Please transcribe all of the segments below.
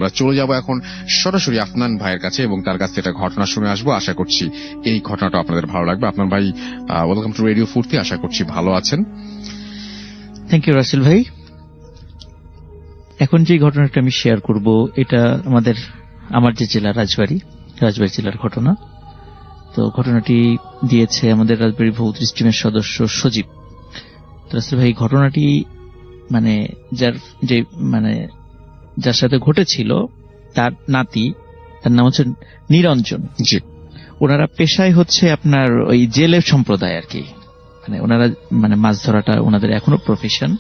আমরা চলে যাব এখন সরাসরি আফনান ভাইয়ের কাছে এবং তার কাছ থেকে একটা ঘটনা শুনে আসবো। আশা করছি এই ঘটনাটা আপনাদের ভালো লাগবে। আফনান ভাই, ওয়েলকাম টু রেডিও ফুর্তি। আশা করছি ভালো আছেন। থ্যাংক ইউ রাসেল ভাই। এখন যে ঘটনাটা আমি শেয়ার করব এটা আমার যে জেলা রাজবাড়ী জেলার ঘটনা। তো ঘটনাটি দিয়েছে আমাদের রাজবাড়ী ভৌতিক টিমের সদস্য সজীব। তো রাসেল ভাই, ঘটনাটি যার সাথে ঘটেছিল তার নাতি, তার নাম হচ্ছে নিরঞ্জন। জি। ওনারা পেশায় হচ্ছে আপনার ওই জেলে সম্প্রদায় আর কি। ওনারা মাছ ধরাটা ওনাদের এখনো প্রফেশন,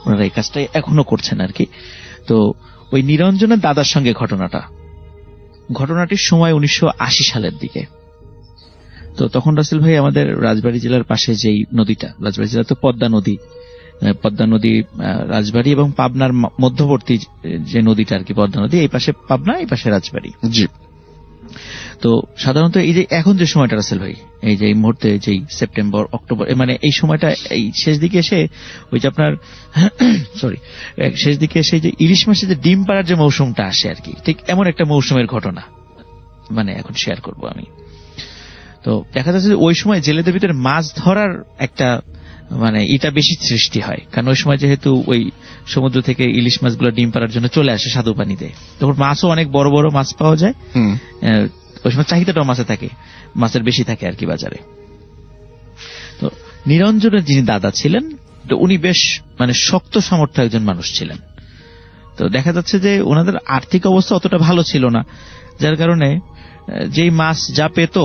ওনারা এই কাজটাই এখনো করছেন আর কি। তো ওই নিরঞ্জনের দাদার সঙ্গে ঘটনাটির সময় 1980 সালের দিকে। তো তখন রাসেল ভাই আমাদের রাজবাড়ী জেলার পাশে যেই নদীটা, রাজবাড়ী জেলা তো পদ্মা নদী রাজবাড়ী এবং পাবনার মধ্যবর্তী যে নদীটা আর কি, পদ্মা নদী, এই পাশে পাবনা, এই পাশে রাজবাড়ী। জি। তো সাধারণত এই যে এখন যে সময়টা রাসেল ভাই, এই যে এই মুহূর্তে যেই সেপ্টেম্বর অক্টোবর এই সময়টা, এই শেষ দিকে এসে ওই যে আপনার শেষ দিকে এসে যে ইলিশ মাছের যে ডিম পাড়ার যে মৌসুমটা আসে আর কি, ঠিক এমন একটা মৌসুমের ঘটনা এখন শেয়ার করব আমি। তো দেখা যাচ্ছে যে ওই সময় জেলেদের ভিতরে মাছ ধরার একটা এটা বেশি সৃষ্টি হয়, কারণ ওই সময় যেহেতু ওই সমুদ্র থেকে ইলিশ মাছগুলো ডিম পাড়ার জন্য চলে আসে স্বাদু পানিতে, তখন মাছও অনেক বড় বড় মাছ পাওয়া যায়। ওই সময় চাহিদাটাও মাছের বেশি থাকে আর কি বাজারে। তো নিরঞ্জনের যিনি দাদা ছিলেন, তো উনি বেশ শক্ত সামর্থ্য একজন মানুষ ছিলেন। তো দেখা যাচ্ছে যে ওনাদের আর্থিক অবস্থা অতটা ভালো ছিল না, যার কারণে যেই মাছ যা পেত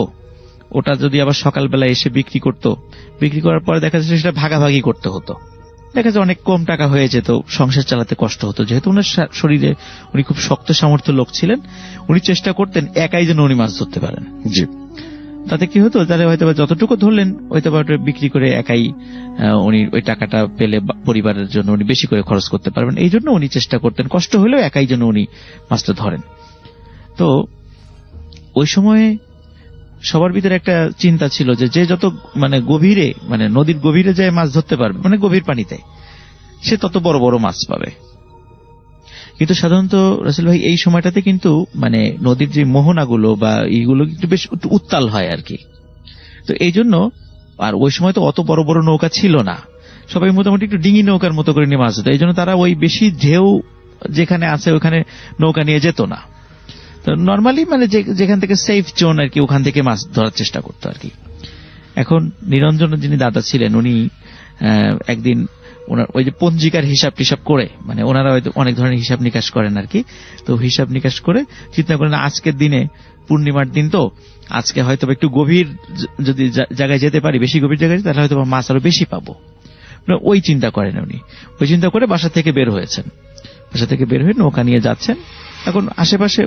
ওটা যদি আবার সকালবেলা এসে বিক্রি করার পরে দেখা যাচ্ছে সেটা ভাগাভাগি করতে হতো। দেখা যায় অনেক কম টাকা হয়ে যেত, সংসার চালাতে কষ্ট হতো। যেহেতু ওনার শরীরে উনি খুব শক্ত সামর্থ্য লোক ছিলেন, উনি চেষ্টা করতেন একাই যেন উনি মাছ ধরতে পারেন। জি। তাতে কি হতো, তাহলে হয়তো যতটুকু ধরলেন হয়তো বিক্রি করে একাই উনি ওই টাকাটা পেলে পরিবারের জন্য উনি বেশি করে খরচ করতে পারবেন। এই জন্য উনি চেষ্টা করতেন কষ্ট হলেও একাই যেন উনি মাছটা ধরেন। তো ওই সময়ে সবার ভিতরে একটা চিন্তা ছিল যে যে যত গভীরে নদীর গভীরে যায় মাছ ধরতে পারবে, গভীর পানিতে, সে তত বড় বড় মাছ পাবে। কিন্তু সাধারণত রাসেল ভাই এই সময়টাতে কিন্তু নদীর যে মোহনাগুলো বা এইগুলো একটু বেশ উত্তাল হয় আর কি। তো এই জন্য, আর ওই সময় তো অত বড় বড় নৌকা ছিল না, সবাই মোটামুটি একটু ডিঙি নৌকার মতো করে নিয়ে মাছ ধরত। এই জন্য তারা ওই বেশি ঢেউ যেখানে আছে ওখানে নৌকা নিয়ে যেত না। তো নর্মালি যেখান থেকে সেফ জোন আর কি, ওখান থেকে মাছ ধরার চেষ্টা করতো আর কি। এখন নিরঞ্জনের যিনি দাদা ছিলেন, উনি একদিন ওনার ওই যে পঞ্জিকার হিসাব টিসাব করে, ওনারা হয়তো অনেক ধরনের হিসাব নিকাশ করেন আর কি। তো হিসাব নিকাশ করে চিন্তা করেন আজকের দিনে পূর্ণিমার দিন, তো আজকে হয়তো একটু গভীর যদি জায়গায় যেতে পারি, বেশি গভীর জায়গায়, তাহলে হয়তো মাছ আরো বেশি পাবো। ওই চিন্তা করেন উনি। ওই চিন্তা করে বাসা থেকে বের হয়ে নৌকা নিয়ে যাচ্ছেন। এখন আশেপাশে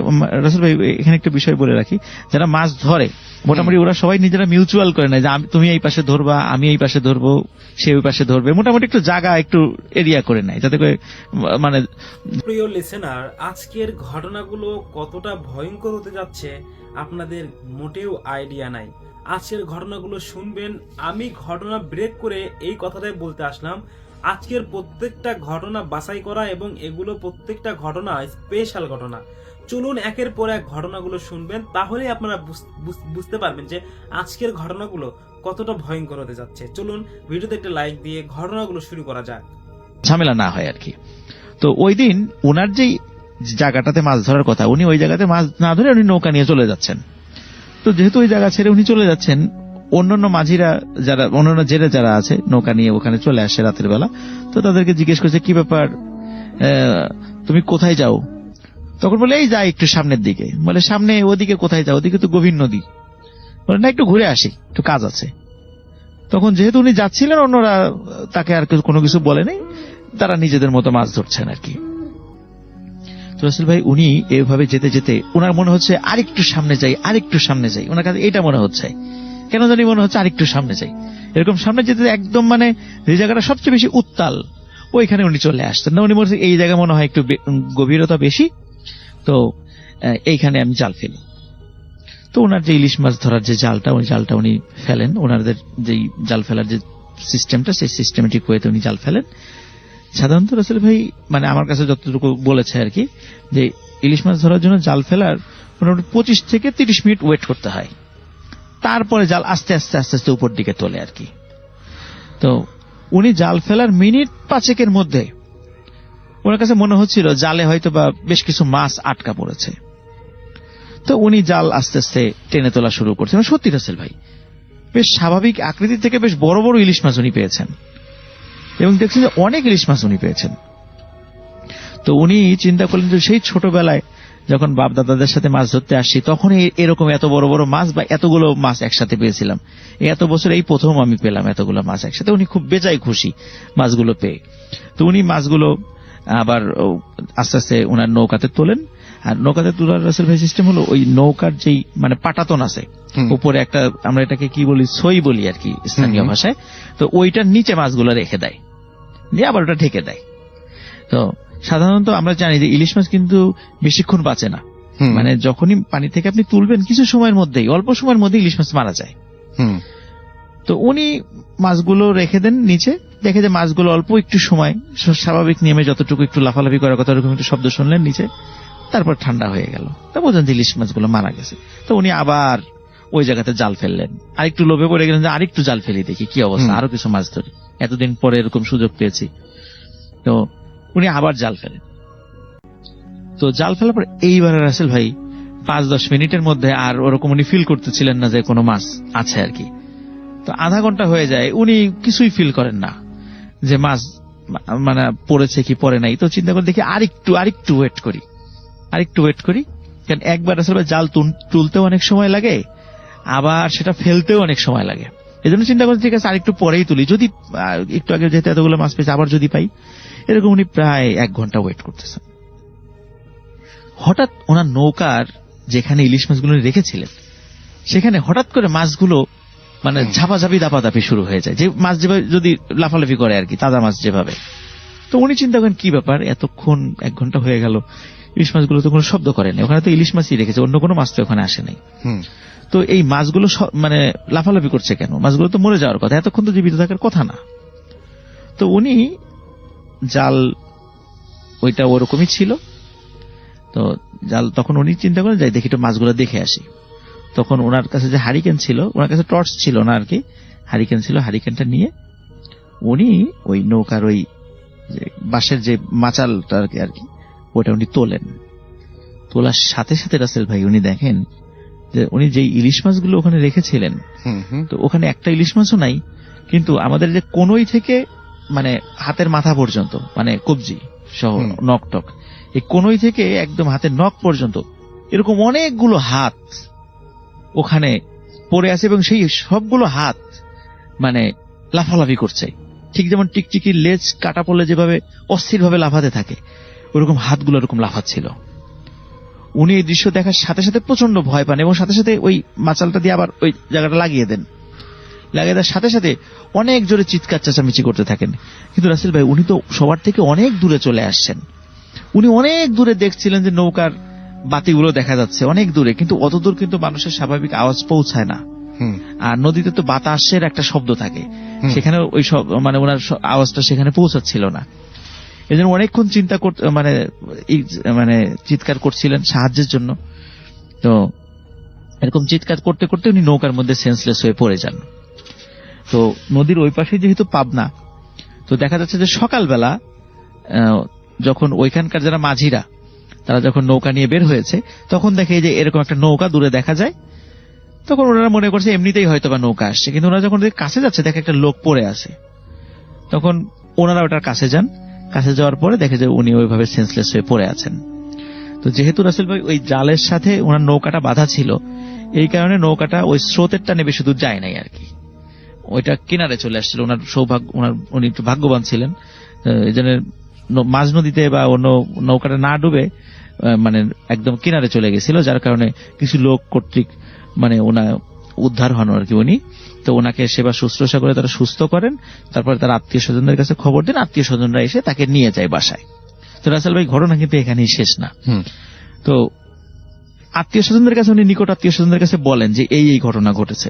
রাসেল ভাই এখানে একটা বিষয় বলে রাখি, যারা মাছ ধরে মোটামুটি ওরা সবাই নিজেরা মিউচুয়াল করে নেয় যে তুমি এই পাশে ধরবা, আমি এই পাশে ধরবো, সে ওই পাশে ধরবে, মোটামুটি একটু জায়গা একটু এরিয়া করে নেয়, যাতে করে প্রিয় লিসেনার, আজকের ঘটনাগুলো কতটা ভয়ঙ্কর হতে যাচ্ছে আপনাদের মোটেও আইডিয়া নাই। আজকের ঘটনাগুলো শুনবেন। আমি ঘটনা ব্রেক করে এই কথাটাই বলতে আসলাম, আজকের প্রত্যেকটা ঘটনা বাছাই করা এবং এগুলো প্রত্যেকটা ঘটনা স্পেশাল ঘটনা। চলুন একের পর এক ঘটনাগুলো শুনবেন, তাহলে আপনারা বুঝতে পারবেন যে আজকের ঘটনাগুলো কতটা ভয়ঙ্কর হতে যাচ্ছে। চলুন ভিডিওতে একটা লাইক দিয়ে ঘটনাগুলো শুরু করা যাক, ঝামেলা না হয় আর কি। তো ওই দিন ওনার যেই জায়গাটাতে মাছ ধরার কথা, উনি ওই জায়গাতে মাছ না ধরে উনি নৌকা নিয়ে চলে যাচ্ছেন। তো যেহেতু ওই জায়গা ছেড়ে উনি চলে যাচ্ছেন, অন্যান্য মাঝিরা অন্যান্য জেলে যারা আছে নৌকা নিয়ে ওখানে চলে আসে রাতের বেলা। তো তাদেরকে জিজ্ঞেস করছে, কি ব্যাপার, তুমি কোথায় যাও? তখন বলে এই যাই একটু সামনের দিকে। বলে সামনে ওদিকে কোথায় যাও? ওদিকে তো গভীর নদী। বলে না, একটু ঘুরে আসি, একটু কাজ আছে। তখন যেহেতু উনি যাচ্ছিলেন, অন্যরা তাকে আর কোনো কিছু বলেনি, তারা নিজেদের মতো মাছ ধরছেন আর কি। তো রাসেল ভাই উনি এইভাবে যেতে যেতে ওনার মনে হচ্ছে আরেকটু সামনে যাই, ওনার কাছে এটা মনে হচ্ছে, কেন জানি মনে হচ্ছে আরেকটু সামনে যাই। এরকম সামনে যেতে একদম যে জায়গাটা সবচেয়ে বেশি উত্তাল, ওইখানে উনি চলে আসছেন না। উনি বলছেন এই জায়গা মনে হয় একটু গভীরতা বেশি, তো এইখানে আমি জাল ফেলি। তো ওনার যে ইলিশ মাছ ধরার যে জালটা, ওই জালটা উনি ফেলেন। ওনাদের যেই জাল ফেলার যে সিস্টেমটা, সেই সিস্টেমেটিক ওয়েতে উনি জাল ফেলেন। সাধারণত রাসেল ভাই আমার কাছে যতটুকু বলেছে আর কি, যে ইলিশ মাছ ধরার জন্য জাল ফেলার মোটামুটি 25 থেকে 30 মিনিট ওয়েট করতে হয়, তারপরে জাল আস্তে আস্তে আস্তে আস্তে উপর দিকে তোলে আর কি। তো উনি জাল ফেলার মিনিট 5 মধ্যে ওনার কাছে মনে হচ্ছিল জালে হয়তো বা বেশ কিছু মাছ আটকা পড়েছে। তো উনি জাল আস্তে আস্তে টেনে তোলা শুরু করছেন। সত্যি রাসেল ভাই, বেশ স্বাভাবিক আকৃতি থেকে বেশ বড় বড় ইলিশ মাছ উনি পেয়েছেন, এবং দেখছেন যে অনেক ইলিশ মাছ উনি পেয়েছেন। তো উনি চিন্তা করলেন যে সেই ছোটবেলায় যখন বাপ দাদাদের সাথে মাছ ধরতে আসছি তখন এরকম এত বড় বড় মাছ বা এতগুলো মাছ একসাথে পেয়েছিলাম, এত বছর এই প্রথম আমি পেলাম এতগুলো মাছ একসাথে। উনি খুব বেজায় খুশি মাছগুলো পেয়ে। তো উনি মাছগুলো আবার আস্তে আস্তে ওনার নৌকাতে তোলেন। আর নৌকাতে তোলার রাসেল ভাই সিস্টেম হলো ওই নৌকার যেই মানে পাটাতন আছে উপরে একটা, আমরা এটাকে কি বলি, সই বলি আর কি স্থানীয় ভাষায়। তো ওইটার নিচে মাছগুলো রেখে দেয়, দিয়ে আবার ওটা ঢেকে দেয়। তো সাধারণত আমরা জানি যে ইলিশ মাছ কিন্তু বেশিক্ষণ বাঁচে না, মানে যখনই পানি থেকে আপনি তুলবেন কিছু সময়ের মধ্যেই, অল্প সময়ের মধ্যে ইলিশ মাছ মারা যায়। তো উনি মাছগুলো রেখে দেন নিচে, দেখে যে মাছগুলো অল্প একটু সময় স্বাভাবিক নিয়মে যতটুকু একটু লাফালাফি করার কথা ওরকম একটু শব্দ শুনলেন নিচে, তারপর ঠান্ডা হয়ে গেল। তা বোঝেন যে ইলিশ মাছগুলো মারা গেছে। তো উনি আবার ওই জায়গাতে জাল ফেললেন, আরেকটু লোভে পড়ে গেলেন যে আরেকটু জাল ফেলি, দেখি কি অবস্থা, আরো কিছু মাছ ধরি, এতদিন পরে এরকম সুযোগ পেয়েছি। তো উনি আবার জাল ফেলেন। তো জাল ফেলার পর এইবার রাসেল ভাই 5-10 মিনিটের মধ্যে আর ওরকম উনি ফিল করতেছিলেন না যে কোনো মাছ আছে আর কি। তো আধা ঘন্টা হয়ে যায়, উনি কিছুই ফিল করেন না যে মাছ মানে পড়েছে কি পড়ে নাই। তো চিন্তা করে দেখি আরেকটু ওয়েট করি, কারণ একবার আসলে জাল তুলতেও অনেক সময় লাগে, আবার সেটা ফেলতেও অনেক সময় লাগে। এই জন্য চিন্তা করছি ঠিক আছে আরেকটু পরেই তুলি, যদি একটু আগে যেহেতু এতগুলো মাছ পেয়েছে আবার যদি পাই। এরকম উনি প্রায় 1 ঘন্টা ওয়েট করতেছেন। হঠাৎ ওনার নৌকার যেখানে ইলিশ মাছগুলো রেখেছিলেন সেখানে হঠাৎ করে মাছগুলো মানে ঝাপাঝাপি দাপাদাপি শুরু হয়ে যায়, যে মাছ যেভাবে যদি লাফালাফি করে আর কি, তাজা মাছ যেভাবে। তো উনি চিন্তা করেন কি ব্যাপার, এতক্ষণ 1 ঘন্টা হয়ে গেল ইলিশ মাছগুলো তো কোনো শব্দ করেনি, ওখানে তো ইলিশ মাছই রেখেছে, অন্য কোনো মাছ তো ওখানে আসে নাই। তো এই মাছগুলো মানে লাফালাফি করছে কেন, মাছগুলো তো মরে যাওয়ার কথা, এতক্ষণ তো জীবিত থাকার কথা না। তো উনি জাল ওইটা ওরকমই ছিল। তো জাল তখন উনি চিন্তা করেন যাই দেখি তো মাছগুলো দেখে আসি। তখন ওনার কাছে যে হারিকেন ছিল, ওনার কাছে টর্চ ছিল না আর কি, হারিকেন ছিল, হারিকেনটা নিয়ে উনি ওই নৌকার ওই বাঁশের যে মাচালটা আর কি ওটা উনি তোলেন। তোলার সাথে সাথে রাসেল ভাই উনি দেখেন যে উনি যে ইলিশ মাছগুলো ওখানে রেখেছিলেন, তো ওখানে একটা ইলিশ মাছও নাই, কিন্তু আমাদের যে কোনোই থেকে মানে হাতের মাথা পর্যন্ত, মানে কবজি সহ নখ এই কোনোই থেকে একদম হাতের নখ পর্যন্ত এরকম অনেকগুলো হাত ওখানে পড়ে আছে, এবং সেই সবগুলো হাত মানে লাফালাফি করছে, ঠিক যেমন টিকটিকির লেজ কাটা পড়লে যেভাবে অস্থিরভাবে লাফাতে থাকে ওরকম হাতগুলো এরকম লাফাচ্ছিল। উনি এই দৃশ্য দেখার সাথে সাথে প্রচন্ড ভয় পান, এবং সাথে সাথে ওই মাচালটা দিয়ে আবার ওই জায়গাটা লাগিয়ে দেওয়ার সাথে সাথে অনেক জোরে চিৎকার চেঁচামেচি করতে থাকেন। কিন্তু রাসেল ভাই উনি তো সবার থেকে অনেক দূরে চলে আসছেন, উনি অনেক দূরে দেখছিলেন যে নৌকার বাতিগুলো দেখা যাচ্ছে অনেক দূরে, কিন্তু অত দূর কিন্তু মানুষের স্বাভাবিক আওয়াজ পৌঁছায় না। আর নদীতে তো বাতাসের একটা শব্দ থাকে, সেখানে ওই সব মানে ওনার আওয়াজটা সেখানে পৌঁছাচ্ছিল না। এই জন্য অনেকক্ষণ চিন্তা করতে মানে চিৎকার করছিলেন সাহায্যের জন্য। তো এরকম চিৎকার করতে করতে উনি নৌকার মধ্যে সেন্সলেস হয়ে পড়ে যান। তো নদীর ওই পাশে যেহেতু পাবনা, তো দেখা যাচ্ছে যে সকালবেলা যখন ওইখানকার যারা মাঝিরা তারা যখন নৌকা নিয়ে বের হয়েছে তখন দেখে যে এরকম একটা নৌকা দূরে দেখা যায়। তখন ওনারা মনে করছে এমনিতেই হয়তো বা নৌকা আসছে, কিন্তু ওনারা যখন কাছে যাচ্ছে দেখে একটা লোক পড়ে আছে। তখন ওনারা ওটার কাছে যান, কাছে যাওয়ার পরে দেখে যে উনি ওইভাবে সেন্সলেস হয়ে পড়ে আছেন। তো যেহেতু রাসেল ভাই ওই জালের সাথে ওনার নৌকাটা বাঁধা ছিল, এই কারণে নৌকাটা ওই স্রোতের টানে বেশি দূর যায় নাই আর কি, ওইটা কিনারে চলে আসছিল। ওনার সৌভাগ্য, উনি একটু ভাগ্যবান ছিলেন, এই জন্য মাঝ নদীতে বা অন্য নৌকাটা না ডুবে মানে একদম কিনারে চলে গেছিল, যার কারণে কিছু লোক কর্তৃক মানে ওনা উদ্ধার হন আর কি উনি। তো ওনাকে সেবা শুশ্রূষা করে তারা সুস্থ করেন, তারপরে তার আত্মীয় স্বজনদের কাছে খবর দেন, আত্মীয় স্বজনরা এসে তাকে নিয়ে যায় বাসায়। তো রাসেল ভাই ঘটনা কিন্তু এখানেই শেষ না। তো আত্মীয় স্বজনদের কাছে উনি নিকট আত্মীয় স্বজনদের কাছে বলেন যে এই ঘটনা ঘটেছে।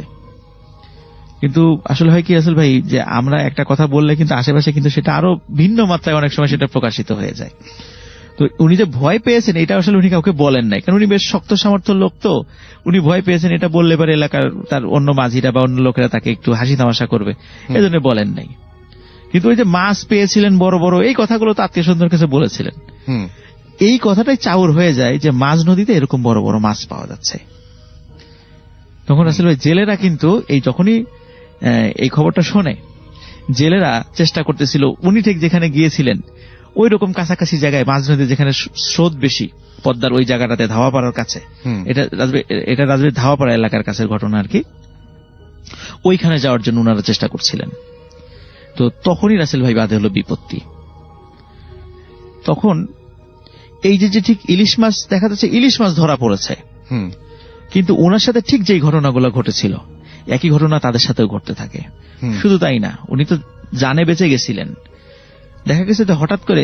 কিন্তু আসলে হয় কি রাসেল ভাই, যে আমরা একটা কথা বললে কিন্তু আশেপাশে কিন্তু সেটা আরো ভিন্ন মাত্রায় অনেক সময় সেটা প্রকাশিত হয়ে যায়। তো উনি যে ভয় পেয়েছেন এটা আসলে উনি কাউকে বলেন নাই, কারণ উনি বেশ শক্ত সামর্থ্য লোক, তো উনি ভয় পেয়েছেন এটা বললে পরে এলাকার তার অন্য মাঝিরা বা অন্য লোকেরা তাকে একটু হাসি তামাশা করবে, এজন্য বলেন নাই। কিন্তু ওই যে মাছ পেয়েছিলেন বড় বড়, এই কথাগুলো তো আত্মীয় স্বজনের কাছে বলেছিলেন। এই কথাটাই চাউর হয়ে যায় যে মাঝ নদীতে এরকম বড় বড় মাছ পাওয়া যাচ্ছে। তখন আসলে জেলেরা কিন্তু এই যখনই এই খবরটা শোনে, জেলেরা চেষ্টা করতেছিল উনি ঠিক যেখানে গিয়েছিলেন ওই রকম কাছাকাছি জায়গায়, মাঝ নদী যেখানে স্রোত বেশি, পদ্মার ওই জায়গাটাতে ধাওয়াপাড়ার কাছে, এটা রাজবাড়ির ধাওয়াপাড়া এলাকার কাছের ঘটনা আর কি, ওইখানে যাওয়ার জন্য ওনারা চেষ্টা করছিলেন। তো তখনই রাসেল ভাই বাধে হলো বিপত্তি। তখন এই যে ঠিক ইলিশ মাছ দেখা যাচ্ছে, ইলিশ মাছ ধরা পড়েছে, কিন্তু ওনার সাথে ঠিক যেই ঘটনাগুলো ঘটেছিল একই ঘটনা তাদের সাথেও ঘটতে থাকে। শুধু তাই না, উনি তো জানে বেঁচে গেছিলেন। দেখা গেছে যে হঠাৎ করে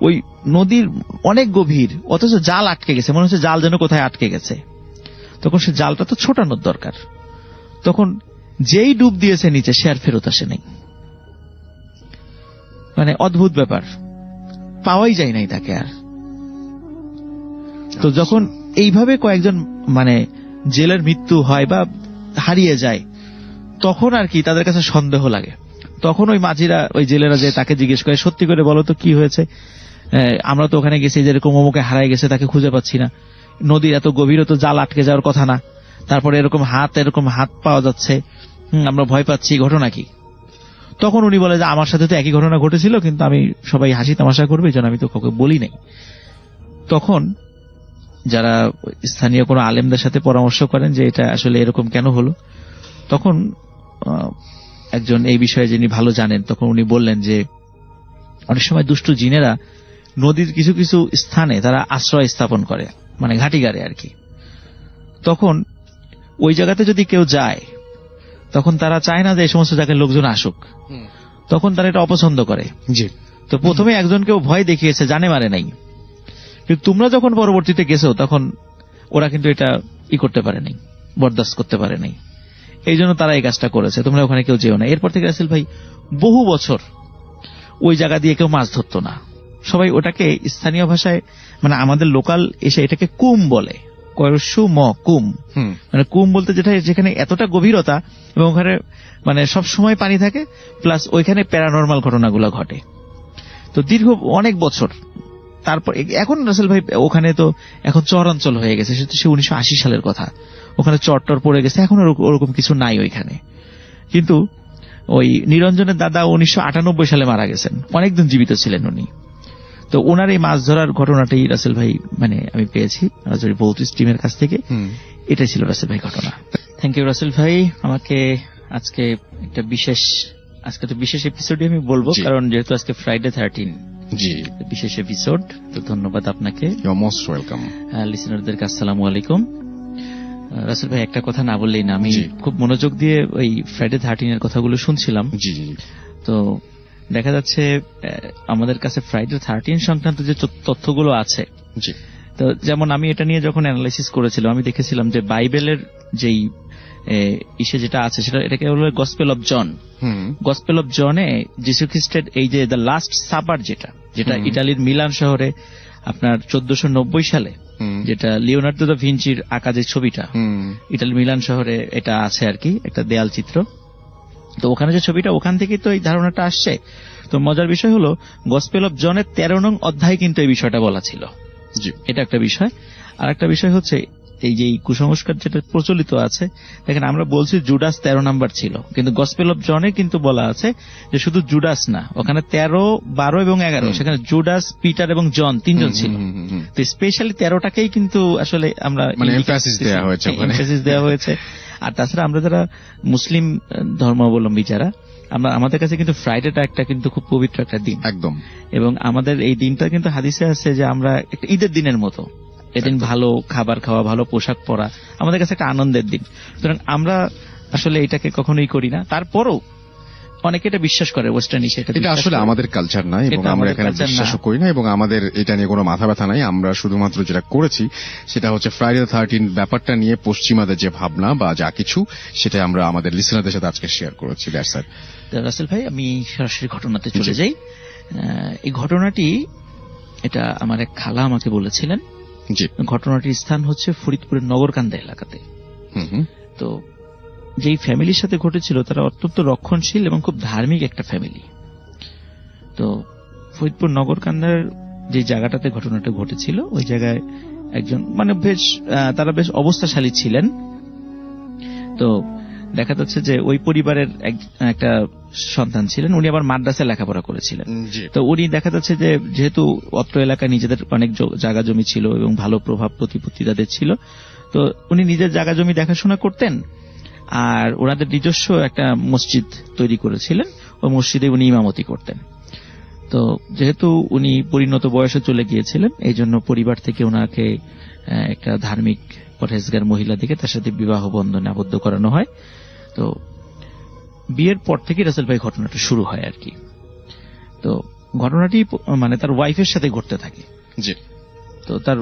ওই নদীর অনেক গভীর, অথচ জাল আটকে গেছে, মনে হচ্ছে জাল যেন কোথায় আটকে গেছে। তখন সে জালটা তো ছোটানোর দরকার, তখন যেই ডুব দিয়েছে নিচে সে আর ফেরত আসে নাই। মানে অদ্ভুত ব্যাপার, পাওয়াই যায় নাই তাকে আর। তো যখন এইভাবে কয়েকজন মানে জেলের মৃত্যু হয় বা হারিয়ে যায়, তখন আর কি তাদের কাছে সন্দেহ লাগে। তখন ওই মাঝিরা, ওই জেলেরা যে তাকে জিজ্ঞেস করে, সত্যি করে বলো তো কি হয়েছে, আমরা তো ওখানে গেছি, যেরকম অমুকে হারায় গেছে তাকে খুঁজে পাচ্ছি না, নদীর এত গভীর, তো জাল আটকে যাওয়ার কথা না, তারপরে এরকম হাত পাওয়া যাচ্ছে, আমরা ভয় পাচ্ছি, ঘটনা কি? তখন উনি বলে যে আমার সাথে তো একই ঘটনা ঘটেছিল, কিন্তু আমি সবাই হাসি তামাশা করবে এই জন্য আমি তো কাউকে বলি নাই। তখন যারা স্থানীয় কোনো আলেমদের সাথে পরামর্শ করেন যে এটা আসলে এরকম কেন হলো, তখন একজন এই বিষয়ে যিনি ভালো জানেন, তখন উনি বললেন যে অনেক সময় দুষ্টু জিনেরা নদীর কিছু কিছু স্থানে তারা আশ্রয় স্থাপন করে, মানে ঘাঁটি গাড়ে আর কি। তখন ওই জায়গাতে যদি কেউ যায়, তখন তারা চায় না যে এই সমস্ত জায়গায় লোকজন আসুক, তখন তারা এটা অপছন্দ করে। তো প্রথমে একজনকেও ভয় দেখিয়েছে, জানে মারে নাই, কিন্তু তোমরা যখন পরবর্তীতে গেছো তখন ওরা কিন্তু এটা করতে পারে নাই, বরদাস্ত করতে পারে নাই, এই জন্য তারা এই কাজটা করেছে, তোমরা ওখানে কেউ যেও না। এরপর থেকে রাসেল ভাই বহু বছর ওই জায়গা দিয়ে কেউ মাছ ধরতো না, সবাই ওটাকে স্থানীয় ভাষায়, মানে আমাদের লোকাল এসে এটাকে কুম বলে, কুম, মানে কুম বলতে যেটা যেখানে এতটা গভীরতা এবং ওখানে মানে সব সময় পানি থাকে, প্লাস ওইখানে প্যারানরমাল ঘটনাগুলো ঘটে। তো দীর্ঘ অনেক বছর তারপর এখন রাসেল ভাই ওখানে তো এখন চর অঞ্চল হয়ে গেছে, সে 1980 সালের কথা, ওখানে চর পড়ে গেছে, এখন ওরকম কিছু নাই ওইখানে। কিন্তু ওই নিরঞ্জনের দাদা 1998 সালে মারা গেছেন, অনেকদিন জীবিত ছিলেন উনি। তো ওনার এই মাছ ধরার ঘটনাটাই রাসেল ভাই মানে আমি পেয়েছি রাজবাড়ী বৌতিস টিমের কাছ থেকে, এটাই ছিল রাসেল ভাই ঘটনা। থ্যাংক ইউ রাসেল ভাই, আমাকে আজকে একটা আজকে তো বিশেষ এপিসোডই আমি বলবো, কারণ যেহেতু আজকে ফ্রাইডে 13 বিশেষ এপিসোড, তো ধন্যবাদ আপনাকে। Most welcome. লিসেনারদেরকে আসসালামু আলাইকুম। রাসেল ভাই একটা কথা না বললেই না, আমি খুব মনোযোগ দিয়ে ওই ফ্রাইডে 13 এর কথাগুলো শুনছিলাম। তো দেখা যাচ্ছে আমাদের কাছে ফ্রাইডে 13 সংক্রান্ত যে তথ্যগুলো আছে, তো যেমন আমি এটা নিয়ে যখন অ্যানালাইসিস করেছিলাম, আমি দেখেছিলাম যে বাইবেলের যেই যেটা আছে সেটা এটাকে বলে gospel of John. Gospel of জনে যিশু খ্রিস্টের এই যে দ্য লাস্ট সাপার, যেটা ইটালির মিলান শহরে আপনার 1490 সালে, যেটা লিওনার্দো দা ভিঞ্চির আঁকা যে ছবিটা, ইটালির মিলান শহরে এটা আছে আর কি, একটা দেয়াল চিত্র। তো ওখানে যে ছবিটা, ওখান থেকে তো এই ধারণাটা আসছে। তো মজার বিষয় হলো গসপেল অফ জনের 13 নং অধ্যায় কিন্তু এই বিষয়টা বলা ছিল, এটা একটা বিষয়। আর একটা বিষয় হচ্ছে এই যে কুসংস্কার যেটা প্রচলিত আছে, দেখেন আমরা বলছি জুডাস 13 নাম্বার ছিল, কিন্তু গসপেল অফ জনে কিন্তু বলা আছে যে শুধু জুডাস না, ওখানে 13, 12 এবং 11, সেখানে জুডাস, পিটার এবং জন 3 জন ছিল। তো স্পেশালি 13টাকেই কিন্তু আসলে আমরা এমফাসিস দেওয়া হয়েছে। আর তাছাড়া আমরা যারা মুসলিম ধর্মাবলম্বী যারা, আমাদের কাছে কিন্তু ফ্রাইডেটা একটা কিন্তু খুব পবিত্র একটা দিন একদম, এবং আমাদের এই দিনটা কিন্তু হাদিসে আছে যে আমরা একটা ঈদের দিনের মতো, এদিন ভালো খাবার খাওয়া, ভালো পোশাক পরা আমাদের কাছে একটা আনন্দের দিন। সুতরাং আমরা আসলে এটাকে কখনোই করি না, তারপরও অনেকে এটা বিশ্বাস করে, ওয়েস্টার্ন এটা আসলে আমাদের কালচার নয় এবং আমরা এখানে বিশ্বাসও করি না, এবং আমাদের এটা নিয়ে কোনো মাথা ব্যথা নাই। আমরা শুধুমাত্র যেটা করেছি সেটা হচ্ছে ফ্রাইডে 13 ব্যাপারটা নিয়ে পশ্চিমাদের যে ভাবনা বা যা কিছু, সেটা আমরা আমাদের লিসেনারদের সাথে আজকে শেয়ার করেছি। রাসেল ভাই, আমি সরাসরি ঘটনাতে চলে যাই। এই ঘটনাটি এটা আমার এক খালা আমাকে বলেছিলেন। জি। ঘটনাটির স্থান হচ্ছে ফরিদপুরের নগরকান্দা এলাকাতে। হুম হুম। তো যেই ফ্যামিলির সাথে ঘটেছিল তারা অত্যন্ত রক্ষণশীল এবং খুব ধার্মিক একটা ফ্যামিলি। তো ফরিদপুর নগরকান্দার যে জায়গাটাতে ঘটনাটা ঘটেছিল ওই জায়গায় একজন মানে বেশ তারা বেশ অবস্থাশালী ছিলেন। তো দেখা যাচ্ছে যে ওই পরিবারের একটা সন্তান ছিলেন, উনি আবার মাদ্রাসায় লেখাপড়া করেছিলেন। জি। তো উনি দেখা যাচ্ছে যে যেহেতু অত্র এলাকায় নিজেদের অনেক জায়গা জমি ছিল এবং ভালো প্রভাব প্রতিপত্তি তাদের ছিল, তো উনি নিজের জায়গা জমি দেখাশোনা করতেন আর ওনাদের নিজস্ব একটা মসজিদ তৈরি করেছিলেন, ওই মসজিদে উনি ইমামতি করতেন। তো যেহেতু উনি পরিণত বয়সে চলে গিয়েছিলেন এই জন্য পরিবার থেকে ওনাকে একটা ধার্মিক পরহেজগার মহিলা দিকে তার সাথে বিবাহ বন্ধনে আবদ্ধ করানো হয়। তো বিয়ের পর থেকে রাসেল ভাই ঘটনাটা শুরু হয় আর কি। তো ঘটনাটি মানে তার ওয়াইফের সাথে ঘটতে থাকে। জি। তো তার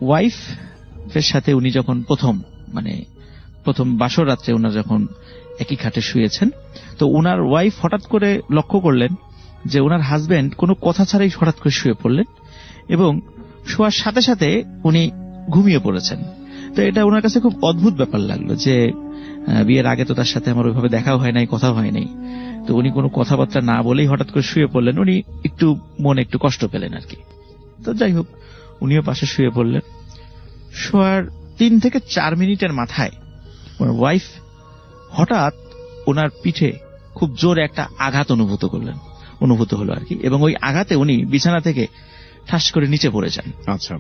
ওয়াইফের সাথে উনি যখন প্রথম বাসর রাত্রে ওনার যখন একই খাটে শুয়েছেন, তো ওনার ওয়াইফ হঠাৎ করে লক্ষ্য করলেন যে ওনার হাজবেন্ড কোনো কথা ছাড়াই হঠাৎ করে শুয়ে পড়লেন এবং শোয়ার সাথে সাথে উনি ঘুমিয়ে পড়েছেন। তো এটা ওনার কাছে খুব অদ্ভুত ব্যাপার লাগলো যে বিয়ের আগে তো তার সাথে আমার ওইভাবে দেখাও হয় নাই, কথা হয় নাই, তো উনি কোনো কথাবার্তা না বলেই হঠাৎ করে শুয়ে পড়লেন। উনি একটু মনে একটু কষ্ট পেলেন আর কি। তো যাই হোক উনিও পাশে শুয়ে পড়লেন। শোয়ার 3 থেকে 4 মিনিটের মাথায় ওনার ওয়াইফ হঠাৎ ওনার পিঠে খুব জোরে একটা আঘাত অনুভূত হলো আর কি, এবং ওই আঘাতে উনি বিছানা থেকে ঠাস করে নিচে পড়ে যান। আচ্ছা।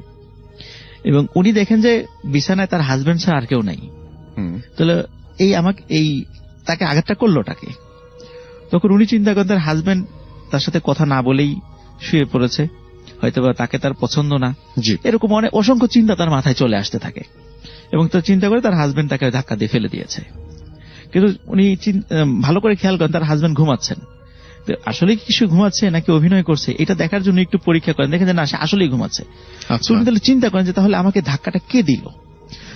এবং উনি দেখেন যে বিছানায় তার হাজবেন্ড ছাড়া আর কেউ নাই। তাহলে তাকে আঘাতটা করলোটাকে? তখন উনি চিন্তা করেন তার হাজবেন্ড তার সাথে কথা না বলেই শুয়ে পড়েছে, হয়তোবা তাকে তার পছন্দ না, এরকম অনেক অসংখ্য চিন্তা তার মাথায় চলে আসতে থাকে এবং তার চিন্তা করে তার হাজবেন্ড তাকে ধাক্কা দিয়ে ফেলে দিয়েছে। কিন্তু উনি ভালো করে খেয়াল করেন তার হাজবেন্ড ঘুমাচ্ছেন। আসলে কিছু ঘুমাচ্ছে নাকি অভিনয় করছে এটা দেখার জন্য একটু পরীক্ষা করেন, দেখেন যে না সে আসলেই ঘুমাচ্ছে। উনি তাহলে চিন্তা করেন যে তাহলে আমাকে ধাক্কাটা কে দিল।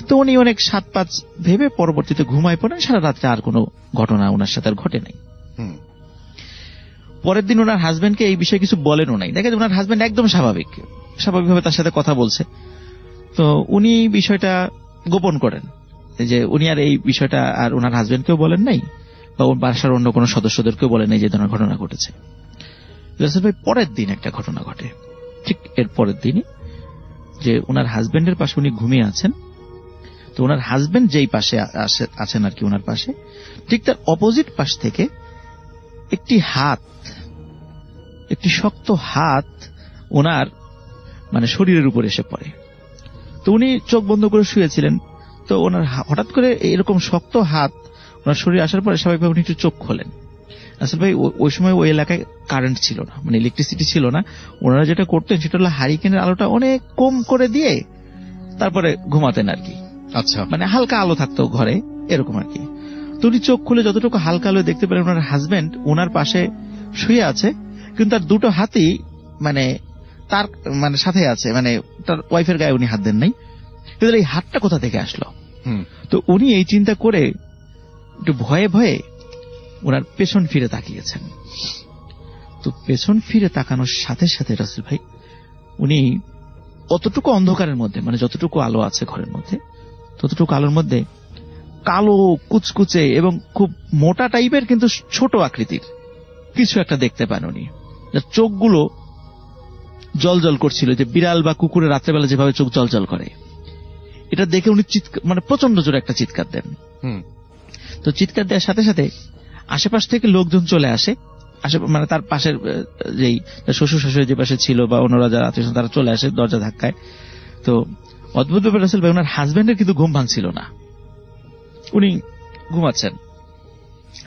তো উনি অনেক 7-5 ভেবে পরবর্তীতে ঘুমায় পড়েন। সারা রাত্রে আর কোনো ঘটনা ওনার সাথে আর ঘটে নাই। পরের দিন ওনার হাজবেন্ডকে এই বিষয়ে কিছু বলেনও নাই। দেখেন ওনার হাজবেন্ড একদম স্বাভাবিকভাবে তার সাথে কথা বলছে। তো উনি বিষয়টা গোপন করেন যে উনি আর এই বিষয়টা আর ওনার হাজবেন্ডকেও বলেন নাই বা ওর বাসার অন্য কোনো সদস্যদেরকেও বলেন নাই যে ধরনের ঘটনা ঘটেছে। রাসেল ভাই পরের দিন একটা ঘটনা ঘটে, ঠিক এর পরের দিনই, যে ওনার হাজবেন্ডের পাশে উনি ঘুমিয়ে আছেন। তো ওনার হাজবেন্ড যেই পাশে আছেন আর কি ওনার পাশে, ঠিক তার অপোজিট পাশ থেকে একটি শক্ত হাত ওনার শরীরের উপর এসে পড়ে। তো উনি চোখ বন্ধ করে শুয়েছিলেন। তো ওনার হঠাৎ করে এরকম শক্ত হাত ওনার শরীরে আসার পরে স্বাভাবিকভাবে উনি একটু চোখ খোলেন। আসলে ভাই ওই সময় ওই এলাকায় কারেন্ট ছিল না, ইলেকট্রিসিটি ছিল না। ওনারা যেটা করতেন সেটা হলো হারিকেনের আলোটা অনেক কম করে দিয়ে তারপরে ঘুমাতেন আর কি। আচ্ছা। হালকা আলো থাকতো ঘরে, এরকম আর কি। তো উনি চোখ খুলে যতটুকু হালকা আলো দেখতে পেলেন ওনার হাজবেন্ড ওনার পাশে শুয়ে আছে, কিন্তু তার দুটো হাতই তার সাথে আছে, তার ওয়াইফের গায়ে উনি হাত দেন নাই। কিন্তু এই হাতটা কোথা থেকে আসলো? তো উনি এই চিন্তা করে একটু ভয়ে ভয়ে ওনার পেছন ফিরে তাকিয়েছেন। তো পেছন ফিরে তাকানোর সাথে সাথে রাসেল ভাই উনি অতটুকু অন্ধকারের মধ্যে, যতটুকু আলো আছে ঘরের মধ্যে, ততটুকু আলোর মধ্যে কালো কুচকুচে এবং খুব মোটা টাইপের কিন্তু ছোট আকৃতির কিছু একটা দেখতে পান উনি। চোখগুলো জল জল করছিল, যে বিড়াল বা কুকুরের রাত্রেবেলা যেভাবে চোখ জল জল করে, এটা দেখে উনি প্রচন্ড জোরে একটা চিৎকার দেন। তো চিৎকার দেওয়ার সাথে সাথে আশেপাশ থেকে লোকজন চলে আসে, তার পাশের যেই শ্বশুর শাশুড়ি যে পাশে ছিল বা অন্যরা যারা আত্মীয় তারা চলে আসে দরজা ধাক্কায়। তো অদ্ভুত ব্যাপার রাসেল ভাই, ওনার হাজবেন্ডের কিন্তু ঘুম ভাঙছিল না, উনি ঘুমাচ্ছেন।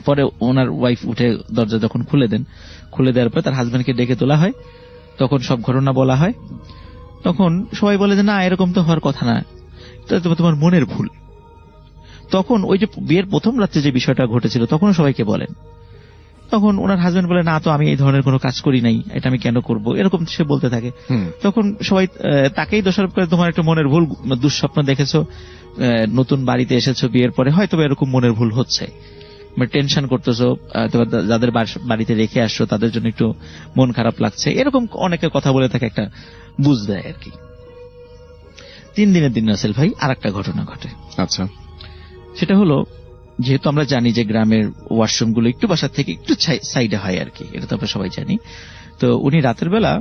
পরে ওনার ওয়াইফ উঠে দরজা যখন খুলে দেওয়ার পর তার হাজবেন্ডকে ডেকে তোলা হয়, তখন সব ঘটনা বলা হয়। তখন সবাই বলে যে না এরকম তো হওয়ার কথা না, তোমার মনের ভুল। তখন ওই যে বিয়ের প্রথম রাত্রে যে বিষয়টা ঘটেছিল তখন সবাইকে বলেন। তখন ওনার হাজবেন্ড বলে না তো আমি এই ধরনের কোনো কাজ করি নাই, এটা আমি কেন করব, এরকম সে বলতে থাকে। তখন সবাই তাকেই দোষারোপ করে, তোমার একটা মনের ভুল, দুঃস্বপ্ন দেখেছো, নতুন বাড়িতে এসেছো বিয়ের পরে, হয়তো এরকম মনের ভুল হচ্ছে। টেনশন করতেছো, অথবা যাদের বাড়িতে রেখে আসছো তাদের জন্য একটু মন খারাপ লাগছে, এরকম অনেকে কথা বলে থাকে, একটা বুঝ দেয় আর কি। 3 দিনের দিন রাসেল ভাই আর একটা ঘটনা ঘটে। আচ্ছা, সেটা হলো, যেহেতু আমরা জানি যে গ্রামের ওয়াশরুম গুলো একটু বাসার থেকে একটু সাইডে হয় আর কি, এটা তো আমরা সবাই জানি। তো উনি রাতের বেলা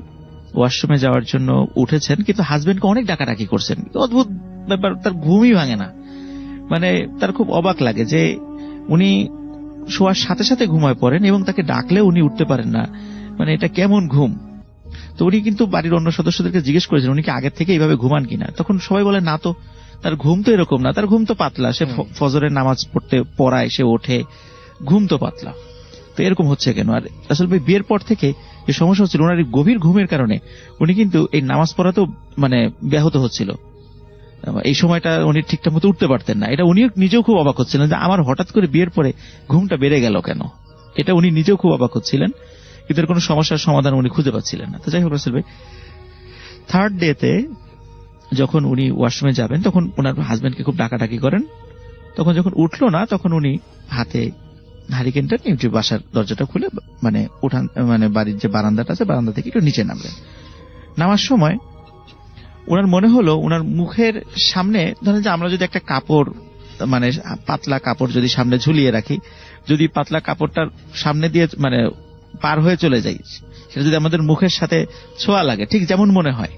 ওয়াশরুমে যাওয়ার জন্য উঠেছেন, কিন্তু হাজবেন্ডকে অনেক ডাকাডাকি করছেন। অদ্ভুত ব্যাপার, তার ঘুমই ভাঙে না। মানে তার খুব অবাক লাগে যে উনি শোয়ার সাথে সাথে ঘুমায় পড়েন এবং তাকে ডাকলে উনি উঠতে পারেন না। মানে এটা কেমন ঘুম? তো উনি কিন্তু বাড়ির অন্য সদস্যদেরকে জিজ্ঞেস করেছেন উনি কি আগের থেকে এইভাবে ঘুমান কিনা। তখন সবাই বলে না তো, তার ঘুম তো এরকম না, তার ঘুম তো পাতলা, সে ফজরের নামাজ পড়ায়, সে ওঠে, ঘুম তো পাতলা, তো এরকম হচ্ছে কেন? আর আসলে বিয়ের পর থেকে যে সমস্যা হচ্ছিল, ওনার গভীর ঘুমের কারণে উনি কিন্তু এই নামাজ পড়াতেও মানে ব্যাহত হচ্ছিল। এই সময়টা উনি ঠিকঠাক মতো উঠতে পারতেন না। এটা উনি নিজেও খুব অবাক হচ্ছিলেন যে আমার হঠাৎ করে বিয়ের পরে ঘুমটা বেড়ে গেল কেন। এটা উনি নিজেও খুব অবাক হচ্ছিলেন, কিন্তু এর কোনো সমস্যার সমাধান উনি খুঁজে পাচ্ছিলেন না। তো যাই হোক রাসেল ভাই, 3rd ডেতে যখন উনি ওয়াশরুমে যাবেন তখন ওনার হাজবেন্ডকে খুব ডাকাডাকি করেন। তখন যখন উঠলো না, তখন উনি হাতে হারিকেনটা নিয়ে যে বাসার দরজাটা খুলে মানে উঠান, মানে বাড়ির যে বারান্দাটা আছে বারান্দা থেকে একটু নিচে নামলেন। নামার সময় ওনার মনে হলো ওনার মুখের সামনে, ধরেন যে আমরা যদি একটা কাপড়, মানে পাতলা কাপড় যদি সামনে ঝুলিয়ে রাখি, যদি পাতলা কাপড়টার সামনে দিয়ে মানে পার হয়ে চলে যাই, সেটা যদি আমাদের মুখের সাথে ছোঁয়া লাগে, ঠিক যেমন মনে হয়।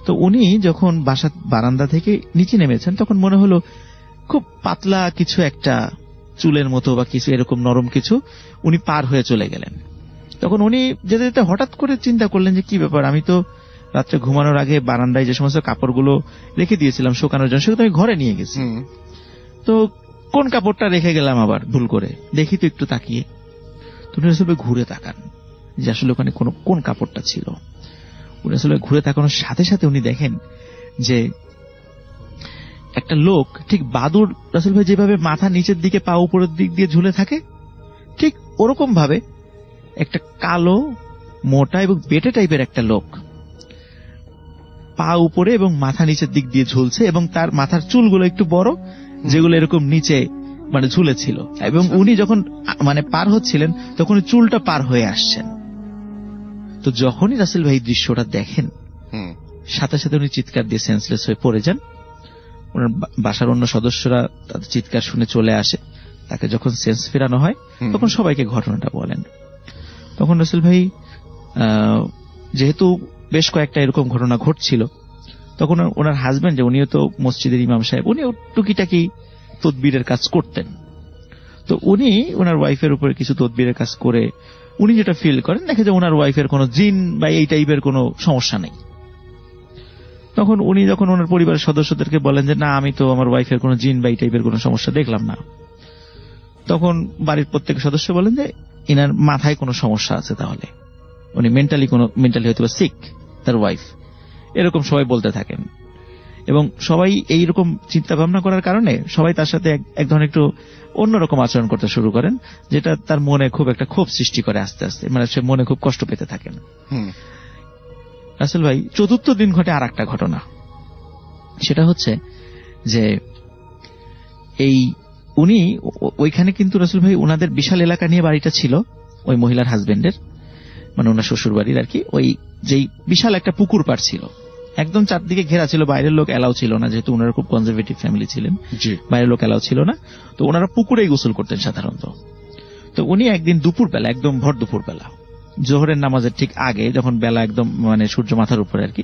তো উনি যখন বাসা বারান্দা থেকে নিচে নেমেছেন তখন মনে হলো খুব পাতলা কিছু একটা, চুলের মতো বা কিছু এরকম নরম কিছু, উনি পার হয়ে চলে গেলেন। তখন উনি যেতে যেতে হঠাৎ করে চিন্তা করলেন যে কি ব্যাপার, আমি তো রাত্রে ঘুমানোর আগে বারান্দায় যে সমস্ত কাপড়গুলো রেখে দিয়েছিলাম শুকানোর জন্য, সেগুলো আমি ঘরে নিয়ে গেছি, তো কোন কাপড়টা রেখে গেলাম আবার ভুল করে, দেখি তো একটু তাকিয়ে। উনি আসলে ঘুরে তাকান যে আসলে ওখানে কোন কাপড়টা ছিল। উনি আসলে ঘুরে তাকানোর সাথে সাথে উনি দেখেন যে একটা লোক, ঠিক বাদুর রাসেল ভাই যেভাবে মাথা নিচের দিকে পা উপরের দিক দিয়ে ঝুলে থাকে, ঠিক ওরকম ভাবে একটা কালো মোটা এবং বেটে টাইপের একটা লোক পা উপরে এবং মাথা নিচের দিক দিয়ে ঝুলছে, এবং তার মাথার চুলগুলো একটু বড়, যেগুলো এরকম নিচে মানে ঝুলেছিল। এবং উনি যখন মানে পার হচ্ছিলেন তখন চুলটা পার হয়ে আসছেন। তো যখনই রাসেল ভাই দৃশ্যটা দেখেন, সাথে সাথে উনি চিৎকার দিয়ে সেন্সলেস হয়ে পড়ে যান। ওনার বাসার অন্য সদস্যরা তাদের চিৎকার শুনে চলে আসে। তাকে যখন সেন্স ফেরানো হয় তখন সবাইকে ঘটনাটা বলেন। তখন রাসেল ভাই যেহেতু বেশ কয়েকটা এরকম ঘটনা ঘটছিল, তখন ওনার হাজবেন্ড, যে উনিও তো মসজিদের ইমাম সাহেব, উনিও টুকিটাকি তদবিরের কাজ করতেন। তো উনি ওনার ওয়াইফের উপরে কিছু তদবিরের কাজ করে উনি যেটা ফিল করেন, দেখে যে ওনার ওয়াইফের কোনো জিন বা এই টাইপের কোনো সমস্যা নেই। তখন উনি যখন ওনার পরিবারের সদস্যদেরকে বলেন যে না, আমি তো আমার ওয়াইফের কোনো জিন বা এই টাইপের কোনো সমস্যা দেখলাম না, তখন বাড়ির প্রত্যেক সদস্য বলেন যে ইনার মাথায় কোনো সমস্যা আছে, তাহলে উনি মেন্টালি হয়তো সিক, তার ওয়াইফ, এরকম সবাই বলতে থাকেন। এবং সবাই এইরকম চিন্তা ভাবনা করার কারণে সবাই তার সাথে এক ধরনের একটু অন্যরকম আচরণ করতে শুরু করেন, যেটা তার মনে খুব একটা ক্ষোভ সৃষ্টি করে আস্তে আস্তে, মানে সে মনে খুব কষ্ট পেতে থাকেন। রাসেল ভাই 4র্থ দিন ঘটে আর একটা ঘটনা। সেটা হচ্ছে যে এই উনি ওইখানে কিন্তু রাসেল ভাই ওনাদের বিশাল এলাকা নিয়ে বাড়িটা ছিল, ওই মহিলার হাজবেন্ডের, মানে ওনার শ্বশুর বাড়ির আর কি। ওই যেই বিশাল একটা পুকুর পাড় ছিল, একদম চারদিকে ঘেরা ছিল, বাইরের লোক এলাও ছিল না, যেহেতু ওনারা খুব কনজারভেটিভ ফ্যামিলি ছিলেন, বাইরের লোক এলাও ছিল না। তো ওনারা পুকুরেই গোসল করতেন সাধারণত। তো উনি একদিন দুপুরবেলা, একদম ভর দুপুরবেলা, জোহরের নামাজের ঠিক আগে, যখন বেলা একদম মানে সূর্য মাথার উপরে আর কি,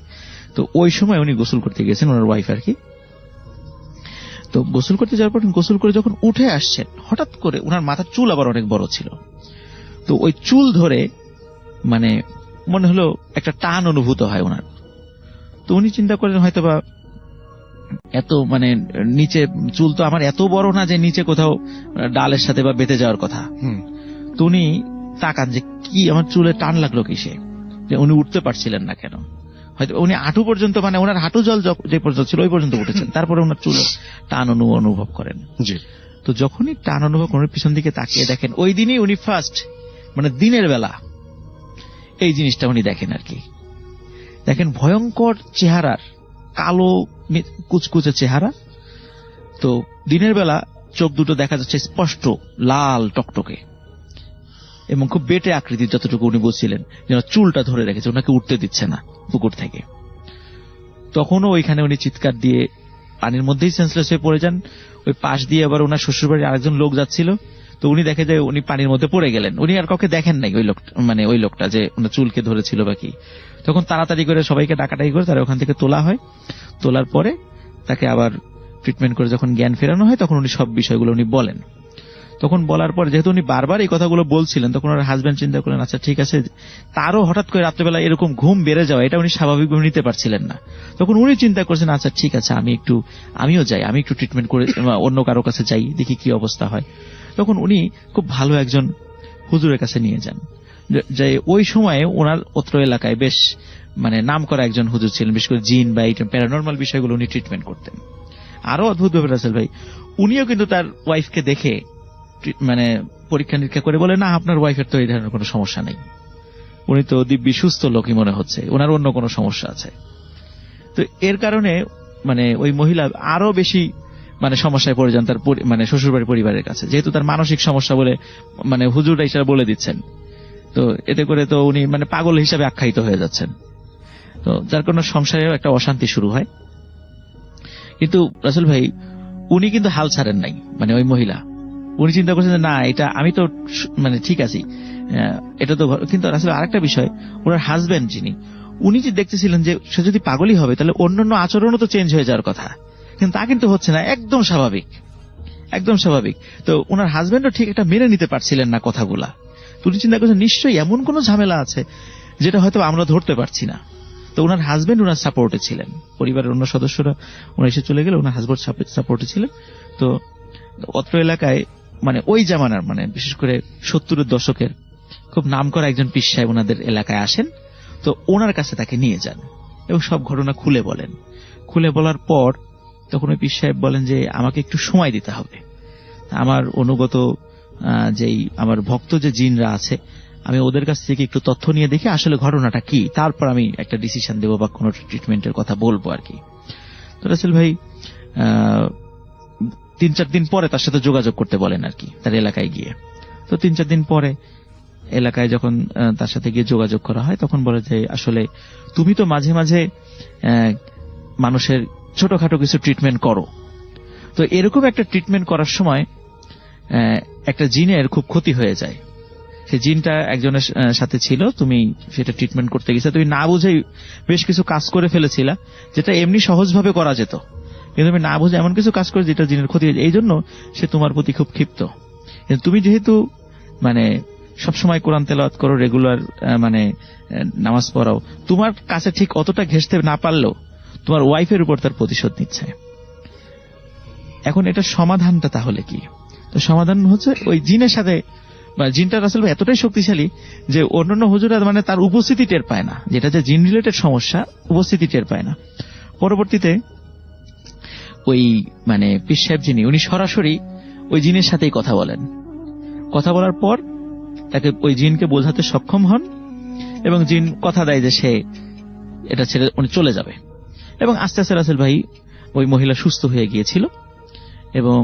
তো ওই সময় উনি গোসল করতে গেছেন, ওনার ওয়াইফ আর কি। তো গোসল করতে যাওয়ার পর গোসল করে যখন উঠে আসছেন, হঠাৎ করে ওনার মাথার চুল আবার অনেক বড় ছিল। তো ওই চুল ধরে মানে মনে হলো একটা টান অনুভূত হয় ওনার। তো উনি চিন্তা করেন হয়তোবা এত মানে নিচে চুল তো আমার এত বড় না যে নিচে কোথাও ডালের সাথে বা বেঁধে যাওয়ার কথা। তো উনি তাকান যে কি আমার চুলে টান লাগলো কিসে, যে উনি উঠতে পারছিলেন না কেন। হয়তো উনি হাঁটু পর্যন্ত, মানে ওনার হাঁটু জল যে পর্যন্ত ছিল ওই পর্যন্ত উঠেছেন, তারপরে ওনার চুল টান অনুভব করেন। তো যখনই টান অনুভব করেন, পিছন দিকে তাকিয়ে দেখেন ওই দিনই উনি ফার্স্ট মানে দিনের বেলা এই জিনিসটা উনি দেখেন আর কি। দেখেন ভয়ঙ্কর চেহারার, কালো কুচকুচে চেহারা। তো দিনের বেলা চোখ দুটো দেখা যাচ্ছে স্পষ্ট লাল টকটকে এবং খুব বেটে আকৃতির, যতটুকু উনি বলছিলেন, যেন চুলটা ধরে রেখেছে, ওনাকে উঠতে দিচ্ছে না পুকুর থেকে। তখনও ওইখানে উনি চিৎকার দিয়ে পানির মধ্যেই সেন্সলেস হয়ে পড়ে যান। ওই পাশ দিয়ে আবার ওনার শ্বশুরবাড়ির আরেকজন লোক যাচ্ছিল, তো উনি দেখে যে উনি পানির মধ্যে পড়ে গেলেন। উনি আর কাউকে দেখেন নাই, ওই লোকটা যে ওনার চুলকে ধরেছিল বা কি। তখন তাড়াতাড়ি করে সবাইকে ডাকাডাকি করে তারা ওখান থেকে তোলা হয়। তোলার পরে তাকে আবার ট্রিটমেন্ট করে যখন জ্ঞান ফেরানো হয়, তখন উনি সব বিষয়গুলো উনি বলেন। তখন বলার পর যেহেতু উনি বারবার এই কথাগুলো বলছিলেন, তখন ওনার হাজবেন্ড চিন্তা করলেন, আচ্ছা ঠিক আছে, তারও হঠাৎ করে রাত্রেবেলা এরকম ঘুম বেড়ে যাওয়া, এটা উনি স্বাভাবিকভাবে নিতে পারছিলেন না। তখন উনি চিন্তা করছেন, আচ্ছা ঠিক আছে, আমিও যাই, আমি একটু ট্রিটমেন্ট করে অন্য কারো কাছে যাই, দেখি কি অবস্থা হয়। তখন উনি খুব ভালো একজন হুজুরের কাছে নিয়ে যান, যে ওই সময়ে ওনার অত্র এলাকায় বেশ নাম করা একজন হুজুর ছিলেন, বিশেষ করে জিন বা এই প্যারানর্মাল বিষয়গুলো উনি ট্রিটমেন্ট করতেন। আরো অদ্ভুত ব্যাপার রাসেল ভাই, উনিও কিন্তু তার ওয়াইফকে দেখে পরীক্ষা নিরীক্ষা করে বলে, না আপনার ওয়াইফের তো এই ধরনের কোনো সমস্যা নেই, উনি তো দিব্যি সুস্থ লোকই মনে হচ্ছে, ওনার অন্য কোনো সমস্যা আছে। তো এর কারণে ওই মহিলা আরো বেশি সমস্যায় পড়ে যান তার শ্বশুরবাড়ির পরিবারের কাছে, যেহেতু তার মানসিক সমস্যা বলে হুজুররা হিসাবে বলে দিচ্ছেন। তো এতে করে তো উনি পাগল হিসাবে আখ্যায়িত হয়ে যাচ্ছেন। তো যার কারণে সংসারেও একটা অশান্তি শুরু হয়। কিন্তু রাসেল ভাই উনি কিন্তু হাল ছাড়েন নাই, ওই মহিলা উনি চিন্তা করছেন যে না, এটা আমি তো ঠিক আছি, এটা তো। কিন্তু আসলে আরেকটা বিষয়, ওনার হাজবেন্ড যিনি, উনি যে দেখতেছিলেন যে সে যদি পাগলই হবে তাহলে অন্যান্য আচরণও তো চেঞ্জ হয়ে যাওয়ার কথা, কিন্তু তা কিন্তু হচ্ছে না, একদম স্বাভাবিক, একদম স্বাভাবিক। তো ওনার হাজবেন্ডও ঠিক একটা মেনে নিতে পারছিলেন না কথাগুলা। তো উনি চিন্তা করছেন নিশ্চয়ই এমন কোন ঝামেলা আছে যেটা হয়তো আমরা ধরতে পারছি না। তো ওনার হাজবেন্ড ওনার সাপোর্টে ছিলেন, পরিবারের অন্য সদস্যরা ওনার এসে চলে গেলে ওনার হাজবেন্ড সাপোর্টে ছিলেন। তো অত্র এলাকায় ওই জামানার বিশেষ করে 70-এর দশকের খুব নামকরা একজন পীর সাহেব ওনাদের এলাকায় আসেন। তো ওনার কাছে তাকে নিয়ে যান এবং সব ঘটনা খুলে বলেন। খুলে বলার পর তখন ওই পীর সাহেব বলেন যে আমাকে একটু সময় দিতে হবে, আমার অনুগত যেই আমার ভক্ত যে জিনরা আছে, আমি ওদের কাছ থেকে একটু তথ্য নিয়ে দেখি আসলে ঘটনাটা কি, তারপর আমি একটা ডিসিশন দেবো বা কোনো ট্রিটমেন্টের কথা বলবো আর কি। তো রাসেল ভাই 3-4 দিন পরে তার সাথে যোগাযোগ করতে বলেন আর কি, তার এলাকায় গিয়ে। তো 3-4 দিন পরে এলাকায় যখন তার সাথে গিয়ে যোগাযোগ করা হয়, তখন বলে যে আসলে তুমি তো মাঝে মাঝে মানুষের ছোটখাটো কিছু ট্রিটমেন্ট করো, তো এরকম একটা ট্রিটমেন্ট করার সময় একটা জিনের খুব ক্ষতি হয়ে যায়। সে জিনটা একজনের সাথে ছিল, তুমি সেটা ট্রিটমেন্ট করতে গেছে, তুমি না বুঝেই বেশ কিছু কাজ করে ফেলেছিলা যেটা এমনি সহজভাবে করা যেত, কিন্তু তুমি না বুঝে এমন কিছু কাজ করে যেটা জিনের ক্ষতি হয়েছে, এই জন্য সে তোমার প্রতি খুব ক্ষিপ্ত। কিন্তু তুমি যেহেতু সবসময় কোরআন তেলাওয়াত করো, রেগুলার নামাজ পড়াও, তোমার কাছে ঠিক অতটা ঘেঁষতে না পারলেও তোমার ওয়াইফের উপর তার প্রতিশোধ নিচ্ছে। এখন এটা সমাধানটা তাহলে কি? তো সমাধান হচ্ছে ওই জিনের সাথে, জিনটা আসলে এতটাই শক্তিশালী যে অন্যান্য হুজুরা তার উপস্থিতি টের পায় না, যেটা যে জিন রিলেটেড সমস্যা, উপস্থিতি টের পায় না। পরবর্তীতে ওই পীর সাহেব যিনি, উনি সরাসরি ওই জিনের সাথেই কথা বলেন। কথা বলার পর তাকে ওই জিনকে বোঝাতে সক্ষম হন এবং জিন কথা দেয় যে সে এটা ছেড়ে উনি চলে যাবে। এবং আস্তে আস্তে রাসেল ভাই ওই মহিলা সুস্থ হয়ে গিয়েছিল। এবং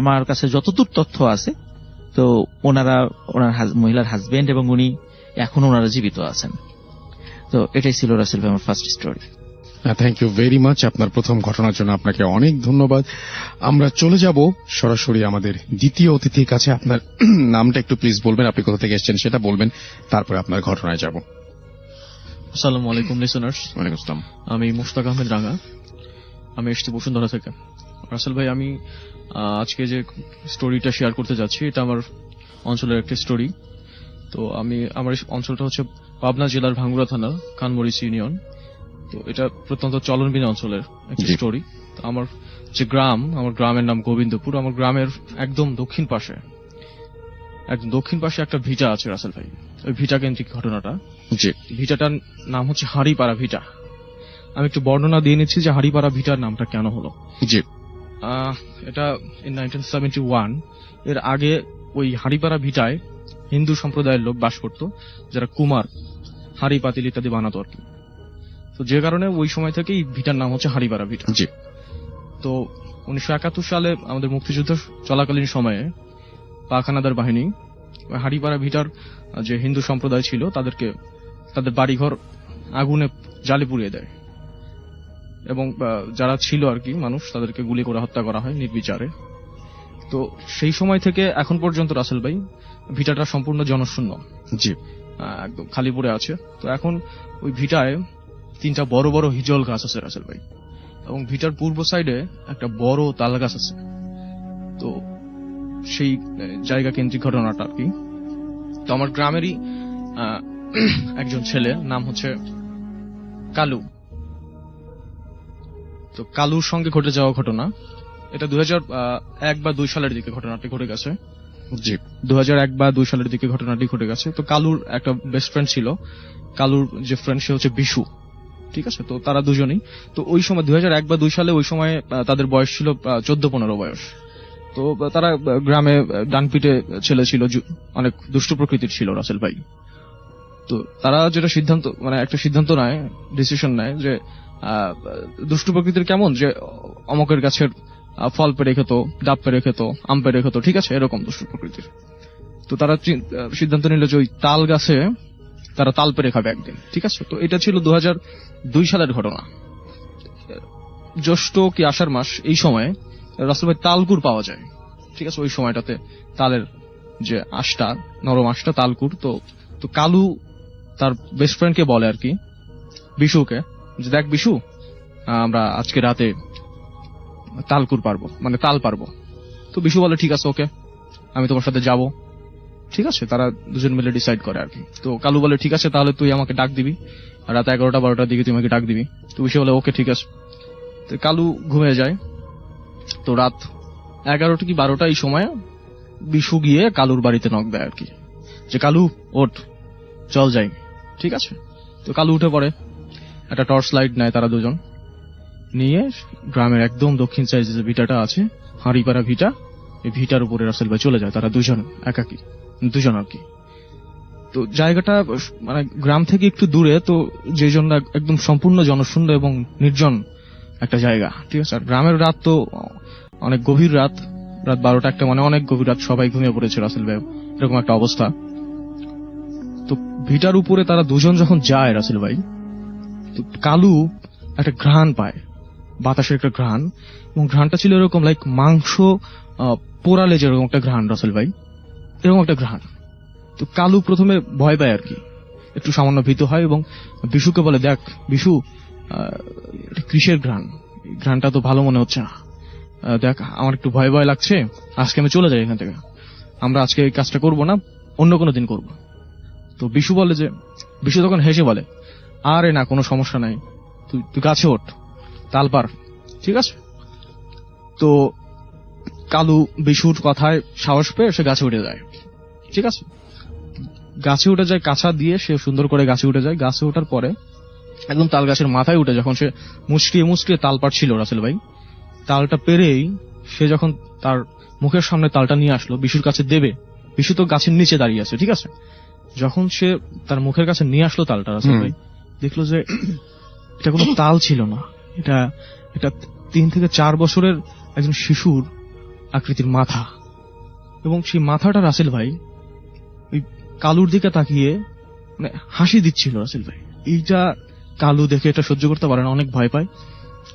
আমার কাছে যতদূর তথ্য আছে, তো ওনার মহিলার হাজবেন্ড এবং উনি এখন ওনারা জীবিত আছেন। তো এটাই ছিল রাসেল ভাই আমার first story. Thank you very much. আপনার প্রথম ঘটনার জন্য আপনাকে অনেক ধন্যবাদ। আমরা চলে যাব সরাসরি আমাদের দ্বিতীয় অতিথির কাছে। আপনার নামটা একটু প্লিজ বলবেন, আপনি কোথা থেকে এসেছেন সেটা বলবেন, তারপরে আপনার ঘটনায় যাব। আসসালামু আলাইকুম লিসেনার্স। ওয়ালাইকুম আসসালাম। আমি মুশতাক আহমেদ রাঙা, আমি এসেছি বসুন্ধরা থেকে। রাসেল ভাই, আমি আজকে যে স্টোরিটা শেয়ার করতে যাচ্ছি এটা আমার অঞ্চলের একটা স্টোরি। তো আমার অঞ্চলটা হচ্ছে পাবনা জেলার ভাঙ্গুড়া থানা, কানমরিচ ইউনিয়ন। তো এটা প্রত্যন্ত চলনবিল অঞ্চলের একটা স্টোরি। তো আমার যে আমার গ্রামের নাম গোবিন্দপুর। আমার গ্রামের একদম দক্ষিণ পাশে একটা ভিটা আছে রাসেল ভাই। ওই ভিটা কেন্দ্রিক ঘটনাটা। ভিটাটার নাম হচ্ছে হাড়িপাড়া ভিটা। আমি একটু বর্ণনা দিয়ে নিচ্ছি যে হাড়িপাড়া ভিটার নামটা কেন হলো। এটা 1971 এর আগে ওই হাড়িপাড়া ভিটায় হিন্দু সম্প্রদায়ের লোক বাস করত, যারা কুমার, হাড়ি পাতিল ইত্যাদি বানাতো আর কি। তো যে কারণে ওই সময় থেকেই ভিটার নাম হচ্ছে হাড়িপাড়া ভিটা। তো 1971 সালে আমাদের মুক্তিযুদ্ধ চলাকালীন সময়ে পাক হানাদার বাহিনী হাড়িপাড়া ভিটার যে হিন্দু সম্প্রদায় ছিল তাদেরকে তাদের বাড়িঘর আগুনে জ্বালে পুড়িয়ে দেয় এবং যারা ছিল আর কি মানুষ তাদেরকে গুলি করে হত্যা করা হয় নির্বিচারে। তো সেই সময় থেকে এখন পর্যন্ত রাসেল ভাই ভিটাটা সম্পূর্ণ জনশূন্য, জি একদম খালি পড়ে আছে। তো এখন ওই ভিটায় 3টা বড় বড় হিজল গাছ আছে রাসেল ভাই, এবং ভিটার পূর্ব সাইডে একটা বড় তাল গাছ আছে। তো সেই জায়গা কেন্দ্রিক ঘটনাটা আর কি। তো আমার গ্রামেরই একজন ছেলে, নাম হচ্ছে কালু। তো কালুর সঙ্গে ঘটে যাওয়া ঘটনা, এটা 2001 বা 2 সালের দিকে ঘটনাটি ঘটে গেছে। জি 2001 বা 2 সালের দিকে ঘটনাটি ঘটে গেছে। তো কালুর একটা বেস্ট ফ্রেন্ড ছিল, কালুর যে ফ্রেন্ড সে হচ্ছে বিশু, ঠিক আছে। তো তারা দুজনেই, তো ওই সময় 2001 বা 2 সালে ওই সময় তাদের বয়স ছিল 14-15 বয়স। তো তারা গ্রামে ডানপিটে ছেলে ছিল, অনেক দুষ্ট প্রকৃতির ছিল রাসেল ভাই। তো তারা যেটা সিদ্ধান্ত, মানে একটা সিদ্ধান্ত নেয়, ডিসিশন নেয় যে দুষ্ট প্রকৃতির কেমন, যে অমকের গাছের ফল পেড়ে খেত, ডাব পেড়ে খেত, আম পেড়ে খেত, ঠিক আছে, এরকম দুষ্ট প্রকৃতির। তো তারা সিদ্ধান্ত নিল যে ওই তাল গাছে তারা তাল পেড়ে খাবে একদিন, ঠিক আছে। তো এটা ছিল 2002 সালের ঘটনা। জ্যৈষ্ঠ কি আষাঢ় মাস এই সময়ে রাসেল ভাই তালকুর পাওয়া যায়, ঠিক আছে। ওই সময়টাতে তালের যে আঁশটা, নরম আঁশটা, তালকুর। তো কালু তার বেস্ট ফ্রেন্ডকে বলে আর কি, বিশুকে, যে দেখ বিশু, আমরা আজকে রাতে তালকুর পারবো, মানে তাল পারবো। তো বিশু বলে ঠিক আছে, ওকে, আমি তোমার সাথে যাব, ঠিক আছে। তারা দুজন মিলে ডিসাইড করে আর কি। তো কালু বলে ঠিক আছে, তাহলে তুই আমাকে ডাক দিবি, রাত 11টা-12টার দিকে তুই আমাকে ডাক দিবি। তো বিশু বলে ওকে ঠিক আছে। তো কালু ঘুমিয়ে যায়। তো রাত 11টা কি 12টা এই সময় বিশু গিয়ে কালুর বাড়িতে নক দেয় আর কি, যে কালু ওঠ, চল যাই, ঠিক আছে। তো কালু উঠে পড়ে, একটা টর্চ লাইট নেয় তারা দুজন, নিয়ে গ্রামের একদম দক্ষিণ সাইডে যে ভিটাটা আছে, হাঁড়িপাড়া ভিটা, এই ভিটার উপরে রাসেল ভাই চলে যায়। তারা দুজন একাকি, দুজন আর কি। তো জায়গাটা মানে গ্রাম থেকে একটু দূরে, তো যে জন্য একদম সম্পূর্ণ জনশূন্য এবং নির্জন একটা জায়গা, ঠিক আছে। আর গ্রামের রাত তো অনেক গভীর রাত, রাত 12টা-1টা, মানে অনেক গভীর রাত, সবাই ঘুমিয়ে পড়েছে রাসেল ভাই, এরকম একটা অবস্থা। তো ভিটার উপরে তারা দুজন যখন যায় রাসেল ভাই, তো কালু একটা ঘ্রাণ পায়, বাতাসের একটা ঘ্রাণ, এবং ঘ্রাণটা ছিল এরকম লাইক মাংস পোড়ালে যেরকম একটা ঘ্রাণ রাসেল ভাই, এরকম একটা ঘ্রাণ। তো কালু প্রথমে ভয় পায় আর কি, একটু সামান্য ভীত হয়, এবং বিশুকে বলে দেখ বিশু, এটা কিসের ঘ্রাণ, ঘ্রাণটা তো ভালো মনে হচ্ছে না, দেখ আমার একটু ভয় ভয় লাগছে, আজকে আমি চলে যাই এখান থেকে, আমরা আজকে এই কাজটা করবো না, অন্য কোনো দিন করবো। তো বিশু বলে যে, বিশু তখন হেসে বলে, আরে না, কোনো সমস্যা নাই, তুই গাছে ওঠ, তাল পার, ঠিক আছে। তো কালু বিশুর কথায় সাহস পেয়ে সে গাছে উঠে যায়, ঠিক আছে। গাছে উঠে যায়, কাছা দিয়ে সে সুন্দর করে গাছে উঠে যায়। গাছে ওঠার পরে একদম তাল গাছের মাথায় উঠে যখন সে মুচকিয়ে মুচকিয়ে তাল পাড়ছিল রাসেল ভাই, তালটা পেরেই সে যখন তার মুখের সামনে তালটা নিয়ে আসলো বিশুর কাছে দেবে, বিশু তো গাছের নিচে দাঁড়িয়ে আছে, ঠিক আছে। যখন সে তার মুখের কাছে নিয়ে আসলো তালটা, রাসেল ভাই দেখলো যে এটা কোনো তাল ছিল না, এটা 3 থেকে 4 বছরের একজন শিশুর আকৃতির মাথা, এবং সেই মাথাটা রাসেল ভাই ওই কালুর দিকে তাকিয়ে মানে হাসি দিচ্ছিল রাসেল ভাই। এইটা কালু দেখে এটা সহ্য করতে পারে না, অনেক ভয় পায়,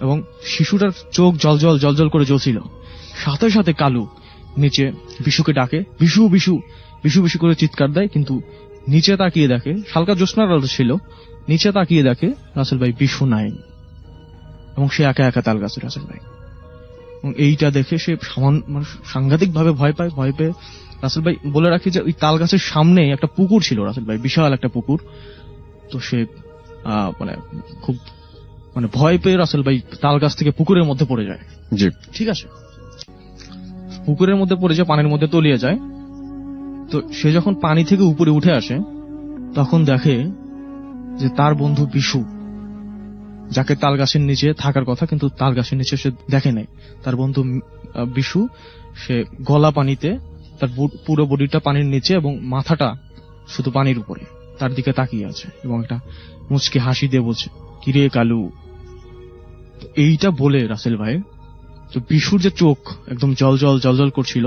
এবং শিশুটার চোখ জল করে জ্বলছিল। সাথে সাথে কালু নিচে বিশুকে ডাকে, বিশু বিশু বিশু বিশু করে চিৎকার দেয়, কিন্তু নিচে তাকিয়ে দেখে, হালকা জ্যোৎস্নার আলো ছিল, নিচে তাকিয়ে দেখে রাসেল ভাই বিশু নাই, এবং সে একা একা তাল গাছে রাসেল ভাই। এবং এইটা দেখে সে সাংঘাতিক ভাবে ভয় পেয়ে রাসেল ভাই বলে রাখি যে ওই তাল গাছের সামনে একটা পুকুর ছিল রাসেল ভাই, বিশাল একটা পুকুর। তো সে মানে খুব মানে ভয় পেয়ে রাসেল ভাই তাল গাছ থেকে পুকুরের মধ্যে পড়ে যায়, জি ঠিক আছে। পুকুরের মধ্যে পড়ে যায়, পানির মধ্যে তলিয়ে যায়। তো সে যখন পানি থেকে উপরে উঠে আসে তখন দেখে যে তার বন্ধু বিশু, যাকে তাল গাছের নিচে থাকার কথা কিন্তু তাল গাছের নিচে সে দেখে নাই, তার বন্ধু বিশু সে গলা পানিতে, তার পুরো বডিটা পানির নিচে এবং মাথাটা শুধু পানির উপরে তার দিকে তাকিয়ে আছে, এবং একটা মুচকি হাসি দিয়ে বলছে, কিরে কালু। এইটা বলে রাসেল ভাই তো বিশুর যে চোখ একদম জল জল জল জল করছিল,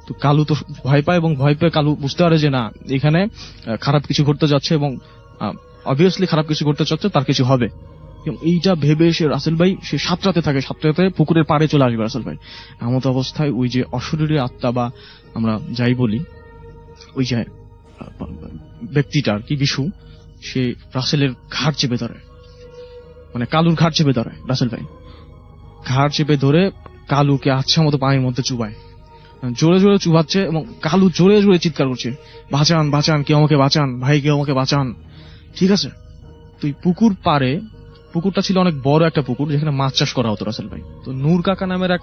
তো কালু তো ভয় পায়, এবং ভয় পেয়ে কালু বুঝতে পারে যে না, এখানে খারাপ কিছু ঘটতে যাচ্ছে, এবং অবভিয়াসলি খারাপ কিছু ঘটতে যাচ্ছে, তার কিছু হবে। এবং এইটা ভেবে সে রাসেল ভাই সে সাঁতরাতে থাকে, সাঁতরাতে পুকুরের পাড়ে চলে আসবে রাসেল ভাই। এমত অবস্থায় ওই যে অশরীরী আত্মা বা আমরা যাই বলি, ওই যে ব্যক্তিটা আর কি, বিশু, সে রাসেলের ঘাড় চেপে ধরে, মানে কালুর ঘাড় চেপে ধরে রাসেল ভাই। ঘাড় চেপে ধরে কালুকে আচ্ছা মতো পানির মধ্যে চুবায়, জোরে জোরে চুবাচ্ছে, এবং কালু জোরে জোরে চিৎকার করছে, বাঁচান বাঁচান, কেউ আমাকে বাঁচান, ভাই কেউ আমাকে বাঁচান। ঠিক আছে, তুই পুকুর পাড়ে, পুকুরটা ছিল অনেক বড় একটা পুকুর যেখানে মাছ চাষ করা হতো রাসেল ভাই। তো নূর কাকা নামের এক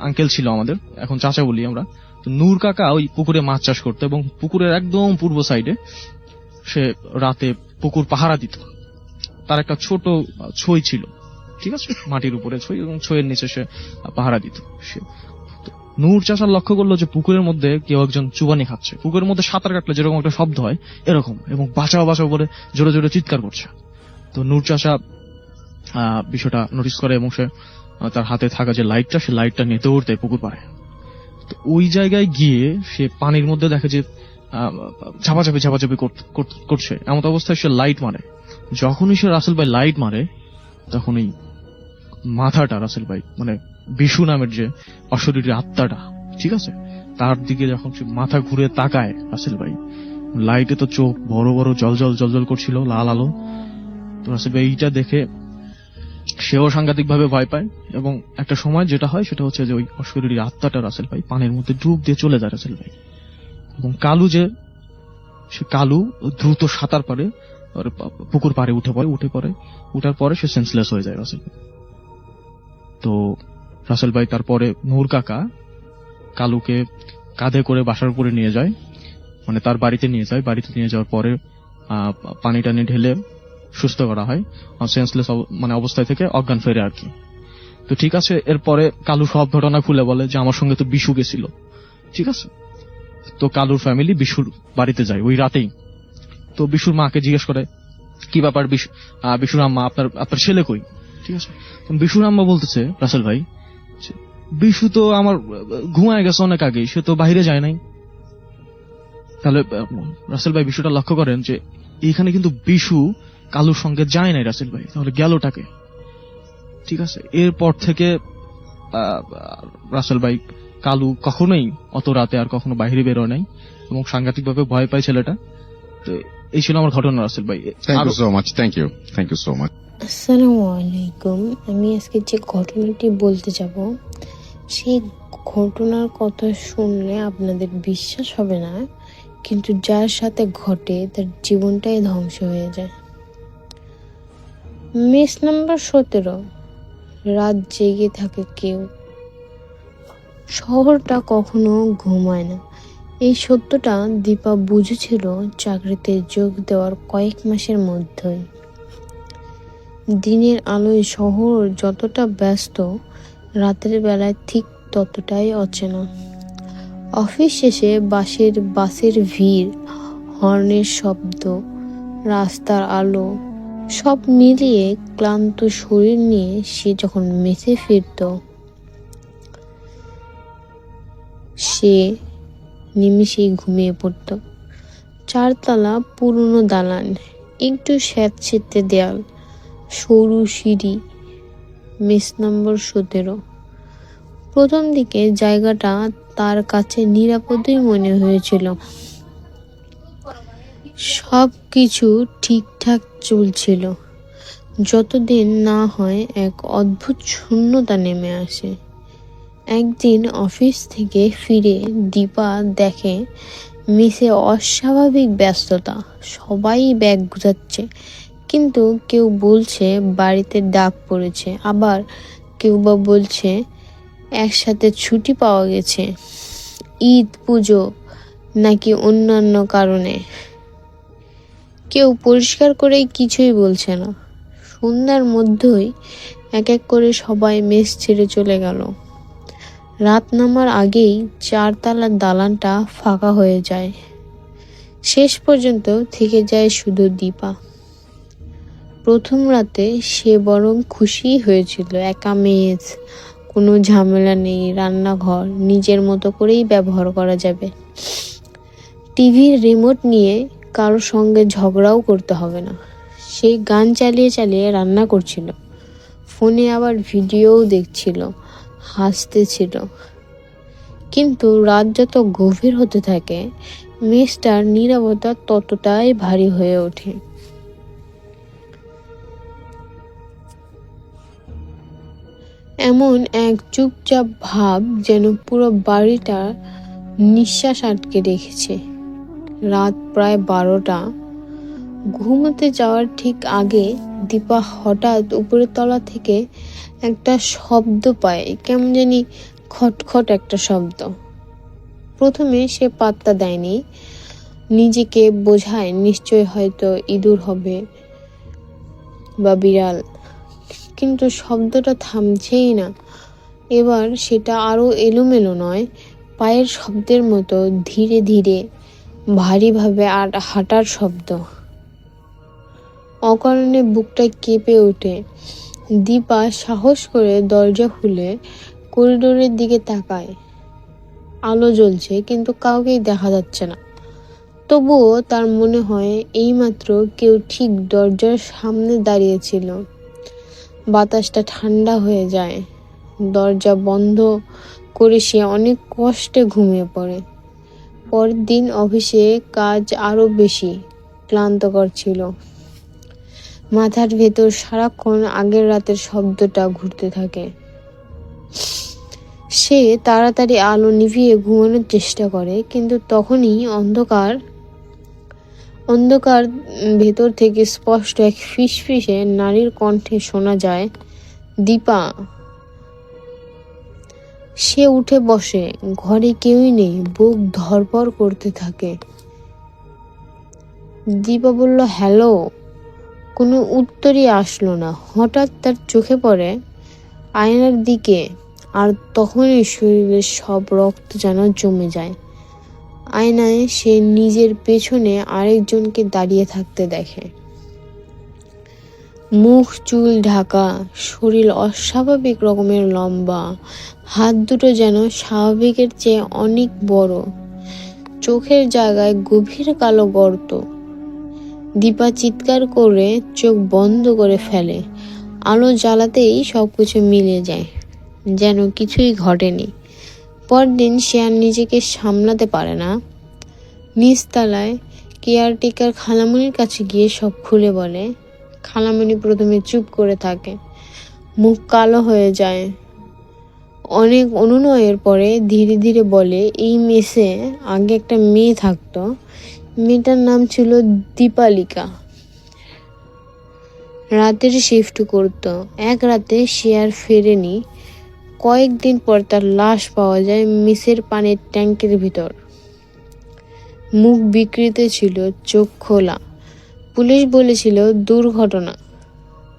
আঙ্কেল ছিল আমাদের, এখন চাচা বলি আমরা। তো নূর কাকা ওই পুকুরে মাছ চাষ করতো, এবং পুকুরের একদম পূর্ব সাইডে সে রাতে পুকুর পাহারা দিত। তার একটা ছোট ছই ছিল, ঠিক আছে, মাটির উপরে ছই, এবং ছইয়ের নিচে সে পাহারা দিত। সে নূর চাষার লক্ষ্য করলো যে পুকুরের মধ্যে কেউ একজন চুবানি খাচ্ছে, পুকুরের মধ্যে সাঁতার কাটলে যেরকম একটা শব্দ হয় এরকম, এবং বাঁচাও বাঁচাও বলে জোরে জোরে চিৎকার করছে। তো নূর চাষা বিষয়টা নোটিস করে, এবং সে তার হাতে থাকা যে লাইটটা, সে লাইটটা নিয়ে দৌড় দেয় পুকুর পাড়ে। তো ওই জায়গায় গিয়ে সে পানির মধ্যে দেখে যে ঝাপাঝাপি ঝাপাঝাপি করছে। এমন অবস্থায় সে লাইট মারে। যখনই সে রাসেল ভাই লাইট মারে, তখনই মাথাটা রাসেল ভাই, মানে বিশু নামের যে অশরীরী আত্মাটা, ঠিক আছে, তার দিকে যখন সে মাথা ঘুরে তাকায় রাসেল ভাই, লাইটে তো চোখ বড় বড় জল জল জল জল করছিল, লাল আলো। তো রাসেল ভাই এইটা দেখে সেও সাংঘাতিক ভাবে ভয় পায়, এবং একটা সময় যেটা হয় সেটা হচ্ছে যে ওই অশরীরী আত্মাটা রাসেল ভাই পানির মধ্যে ডুব দিয়ে চলে যায় রাসেল ভাই। এবং কালু যে, সে কালু দ্রুত সাঁতার পারে, পুকুর পাড়ে উঠার পরে সে সেন্সলেস হয়ে যায় রাসেল ভাই। তো রাসেল ভাই তারপরে নূর কাকা কালুকে কাঁধে করে বাসার উপরে নিয়ে যায়, মানে তার বাড়িতে নিয়ে যায়। বাড়িতে নিয়ে যাওয়ার পরে পানি টানি ঢেলে সুস্থ করা হয়, সেন্সলেস মানে অবস্থায় থেকে অজ্ঞান ফেরে আর কি। তো ঠিক আছে, এরপরে কালু সব ঘটনা খুলে বলে যে আমার সঙ্গে তো বিশু গেছিল, ঠিক আছে। তো কালুর ফ্যামিলি বিশুর বাড়িতে যায় ওই রাতেই। তো বিশুর মাকে জিজ্ঞেস করে কি ব্যাপার বিশুর আম্মা, আপনার ছেলে কই, ঠিক আছে। বিশুর আম্মা বলতেছে রাসেল ভাই, বিশু তো আমার ঘুমায় গেছে অনেক আগে, সে তো বাইরে যায় নাই। তাহলে রাসেল ভাই বিষয়টা লক্ষ্য করেন যে এইখানে কিন্তু বিশু কালুর সঙ্গে যায় নাই রাসেল ভাই, তাহলে গেলটাকে, ঠিক আছে। এরপর থেকে রাসেল ভাই কালু কখনোই অত রাতে আর কখনো বাইরে বেরোয় নাই, এবং সাংঘাতিক ভাবে ভয় পায় ছেলেটা। তো এই ছিল আমার ঘটনা রাসেল ভাই। Thank you so much. আসসালামু আলাইকুম। আমি আজকে যে ঘটনাটি বলতে যাব, সেই ঘটনার কথা শুনলে আপনাদের বিশ্বাস হবে না, কিন্তু যার সাথে ঘটে তার জীবনটাই ধ্বংস হয়ে যায়। Mess number 17। রাত জেগে থাকে কেউ, শহরটা কখনো ঘুমায় না। এই সত্যটা দীপা বুঝেছিল চাকরিতে যোগ দেওয়ার কয়েক মাসের মধ্যেই। দিনের আলোয় শহর যতটা ব্যস্ত, রাতের বেলায় ঠিক ততটাই অচেনা। অফিস শেষে বাসের ভিড়, হর্নের শব্দ, রাস্তার আলো, সব মিলিয়ে ক্লান্ত শরীর নিয়ে সে যখন মেসে ফিরত, সে নিমিষেই ঘুমিয়ে পড়ত। 4 তলা পুরনো দালান, একটু স্যাঁতসেঁতে দেয়াল, সরু সিঁড়ি, মেস নম্বর 17। প্রথম দিকে জায়গাটা তার কাছে নিরাপদই মনে হয়েছিল। সব কিছু ঠিকঠাক চলছিল, যতদিন না হয় এক অদ্ভুত শূন্যতা নেমে আসে। একদিন অফিস থেকে ফিরে দীপা দেখে মেসে অস্বাভাবিক ব্যস্ততা, সবাই ব্যাগ গুছাচ্ছে, কিন্তু কেউ বলছে বাড়িতে ডাক পড়েছে, আবার কেউ বা বলছে একসাথে ছুটি পাওয়া গেছে, ঈদ, পুজো নাকি অন্যান্য কারণে। কেউ পরিষ্কার করে কিছুই বলছে না। সন্ধ্যার মধ্যেই এক এক করে সবাই মেস ছেড়ে চলে গেল। রাত নামার আগেই 4 তলার দালানটা ফাঁকা হয়ে যায়। শেষ পর্যন্ত থেকে যায় শুধু দীপা। প্রথম রাতে সে বরং খুশি হয়েছিল, একা মেস, কোনো ঝামেলা নেই, রান্নাঘর নিজের মতো করেই ব্যবহার করা যাবে, টিভির রিমোট নিয়ে কারোর সঙ্গে ঝগড়াও করতে হবে না। সে গান চালিয়ে চালিয়ে রান্না করছিল, ফোনে আবার ভিডিওও দেখছিল, হাসতেছিল। কিন্তু রাত যত গভীর হতে থাকে, মেসটার নীরবতা ততটাই ভারী হয়ে ওঠে। এমন এক চুপচাপ ভাব যেন পুরো বাড়িটা নিঃশ্বাস আটকে রেখেছে। রাত প্রায় 12টা। ঘুমোতে যাওয়ার ঠিক আগে দীপা হঠাৎ উপরের তলা থেকে একটা শব্দ পায়, কেমন জানি খটখট একটা শব্দ। প্রথমে সে পাত্তা দেয়নি, নিজেকে বোঝায় নিশ্চয় হয়তো ইঁদুর হবে বা বিড়াল, কিন্তু শব্দটা থামছেই না। এবার সেটা আরো এলোমেলো নয়, পায়ের শব্দের মতো, ধীরে ধীরে, ভারীভাবে আর হাঁটার শব্দ। অকারণে বুকটা কেঁপে ওঠে। দীপা সাহস করে দরজা খুলে করিডোরের দিকে তাকায়। আলো জ্বলছে কিন্তু কাউকেই দেখা যাচ্ছে না। তবুও তার মনে হয় এইমাত্র কেউ ঠিক দরজার সামনে দাঁড়িয়েছিল। বাতাসটা ঠান্ডা হয়ে যায়। দরজা বন্ধ করে সে অনেক কষ্টে ঘুমিয়ে পড়ে। পরের দিন অফিসে কাজ আরো বেশি ক্লান্তকর ছিল। মাথার ভেতর সারাক্ষণ আগের রাতের শব্দটা ঘুরতে থাকে। সে তাড়াতাড়ি আলো নিভিয়ে ঘুমানোর চেষ্টা করে, কিন্তু তখনই অন্ধকার ভেতর থেকে স্পষ্ট এক ফিসফিসে নারীর কণ্ঠে শোনা যায়, দীপা। সে উঠে বসে, ঘরে কেউই নেই, বুক ধড়ফড় করতে থাকে। দীপা বলল, হ্যালো। কোনো উত্তরই আসলো না। হঠাৎ তার চোখে পড়ে আয়নার দিকে, আর তখনই শরীরের সব রক্ত যেন জমে যায়। আয়নায় সে নিজের পেছনে আরেকজনকে দাঁড়িয়ে থাকতে দেখে। মুখ চুল ঢাকা, শরীর অস্বাভাবিক রকমের লম্বা, হাত দুটো যেন স্বাভাবিকের চেয়ে অনেক বড়, চোখের জায়গায় গভীর কালো গর্ত। দীপা চিৎকার করে চোখ বন্ধ করে ফেলে। আলো জ্বালাতেই সবকিছু মিলে যায়, যেন কিছুই ঘটেনি। পরদিন সে আর নিজেকে সামলাতে পারে না। নিচতলায় কেয়ারটেকার খালামণির কাছে গিয়ে সব খুলে বলে। খালামণি প্রথমে চুপ করে থাকে, মুখ কালো হয়ে যায়। অনেক অনুনয়ের পরে ধীরে ধীরে বলে, এই মেসে আগে একটা মেয়ে থাকতো, মেয়েটার নাম ছিল দীপালিকা। রাতের শিফট করতো। এক রাতে সে আর ফেরেনি। কয়েকদিন পর তার লাশ পাওয়া যায় মেসের পানির ট্যাঙ্কের ভিতর। মুখ বিকৃত ছিল, চোখ খোলা। পুলিশ বলেছিল দুর্ঘটনা,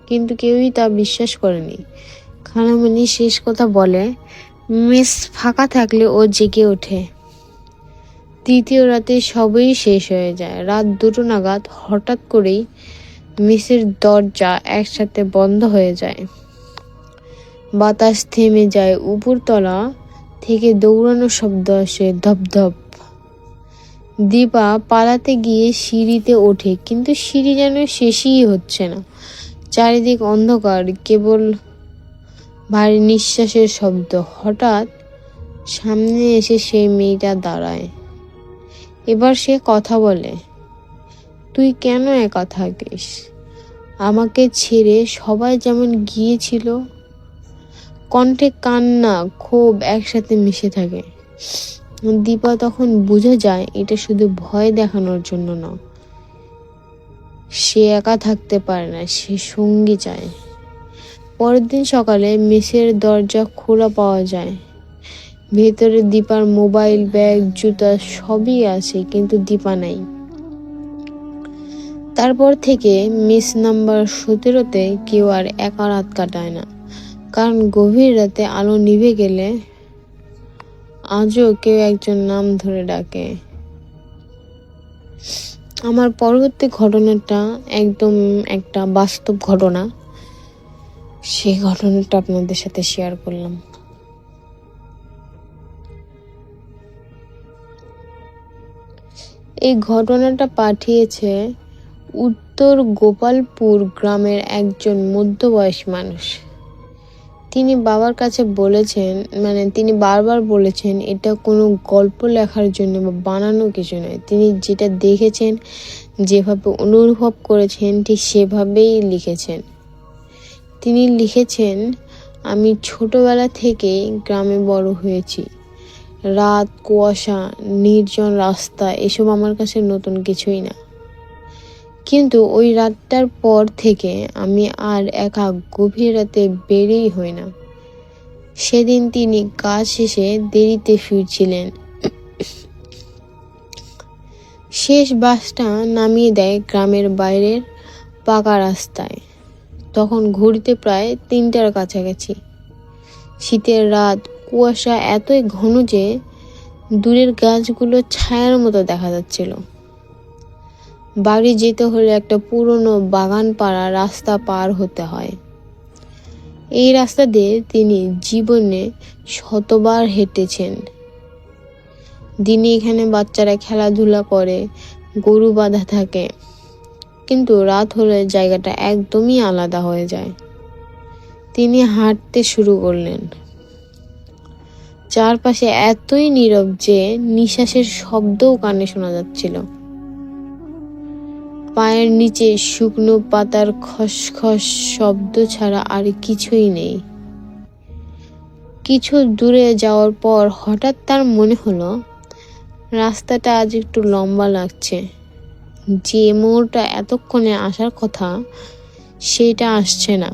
কিন্তু কেউই তা বিশ্বাস করেনি। খালামণি শেষ কথা বলে, মেস ফাঁকা থাকলে ও জেগে ওঠে। তৃতীয় রাতে সবই শেষ হয়ে যায়। রাত 2টো নাগাদ হঠাৎ করেই মেসের দরজা একসাথে বন্ধ হয়ে যায়। বাতাস থেমে যায়। উপরতলা থেকে দৌড়ানোর শব্দ আসে, ধপধপ। দীপা পালাতে গিয়ে সিঁড়িতে ওঠে, কিন্তু সিঁড়ি যেন শেষই হচ্ছে না। চারিদিক অন্ধকার, কেবল ভারী নিঃশ্বাসের শব্দ। হঠাৎ সামনে এসে সেই মেয়েটা দাঁড়ায়। এবার সে কথা বলে, তুই কেন একা থাকিস? আমাকে ছেড়ে সবাই যেমন গিয়েছিল। কণ্ঠে কান্না, ক্ষোভ একসাথে মিশে থাকে। দীপা তখন বুঝে যায় এটা শুধু ভয় দেখানোর জন্য না। সে একা থাকতে পারে না, সে সঙ্গী চায়। পরের দিন সকালে মেসের দরজা খোলা পাওয়া যায়। ভেতরে দীপার মোবাইল, ব্যাগ, জুতা সবই আছে, কিন্তু দীপা নাই। তারপর থেকে মেস নাম্বার 17-তে কেউ আর একা রাত কাটায় না, কারণ গভীর রাতে আলো নিভে গেলে আজও কেউ একজন নাম ধরে ডাকে, আমার পরবর্তী ঘটনাটা একদম একটা বাস্তব ঘটনা, সেই ঘটনাটা আপনাদের সাথে শেয়ার করলাম। এই ঘটনাটা পাঠিয়েছে উত্তর গোপালপুর গ্রামের একজন মধ্যবয়সী মানুষ। তিনি বাবার কাছে বলেছেন, তিনি বারবার বলেছেন এটা কোনো গল্প লেখার জন্য বা বানানো কিছু নয়। তিনি যেটা দেখেছেন, যেভাবে অনুভব করেছেন, ঠিক সেভাবেই লিখেছেন। তিনি লিখেছেন, আমি ছোটবেলা থেকেই গ্রামে বড় হয়েছি। রাত, কুয়াশা, নির্জন রাস্তা এসব আমার কাছে নতুন কিছুই না। কিন্তু ওই রাতটার পর থেকে আমি আর একা গভীর রাতে বেরই হই না। সেদিন তিনি কাজ শেষে দেরিতে ফিরছিলেন। শেষ বাসটা নামিয়ে দেয় গ্রামের বাইরের পাকা রাস্তায়। তখন ঘড়িতে প্রায় 3টার কাছাকাছি। শীতের রাত, কুয়াশা এতই ঘন যে দূরের গাছগুলো ছায়ার মতো দেখা যাচ্ছিল। বাড়ি যেতে হলে একটা পুরনো বাগান পাড়া রাস্তা পার হতে হয়। এই রাস্তা দিয়ে তিনি জীবনে শতবার হেঁটেছেন। দিনে এখানে বাচ্চারা খেলাধুলা করে, গরু বাঁধা থাকে, কিন্তু রাত হলে জায়গাটা একদমই আলাদা হয়ে যায়। তিনি হাঁটতে শুরু করলেন। চারপাশে এতই নীরব যে নিঃশ্বাসের শব্দও কানে শোনা যাচ্ছিল। পায়ের নিচে শুকনো পাতার খসখস শব্দ ছাড়া আর কিছুই নেই। কিছু দূরে যাওয়ার পর হঠাৎ তার মনে হলো রাস্তাটা আজ একটু লম্বা লাগছে। যে মোড়টা এতক্ষণে আসার কথা সেটা আসছে না।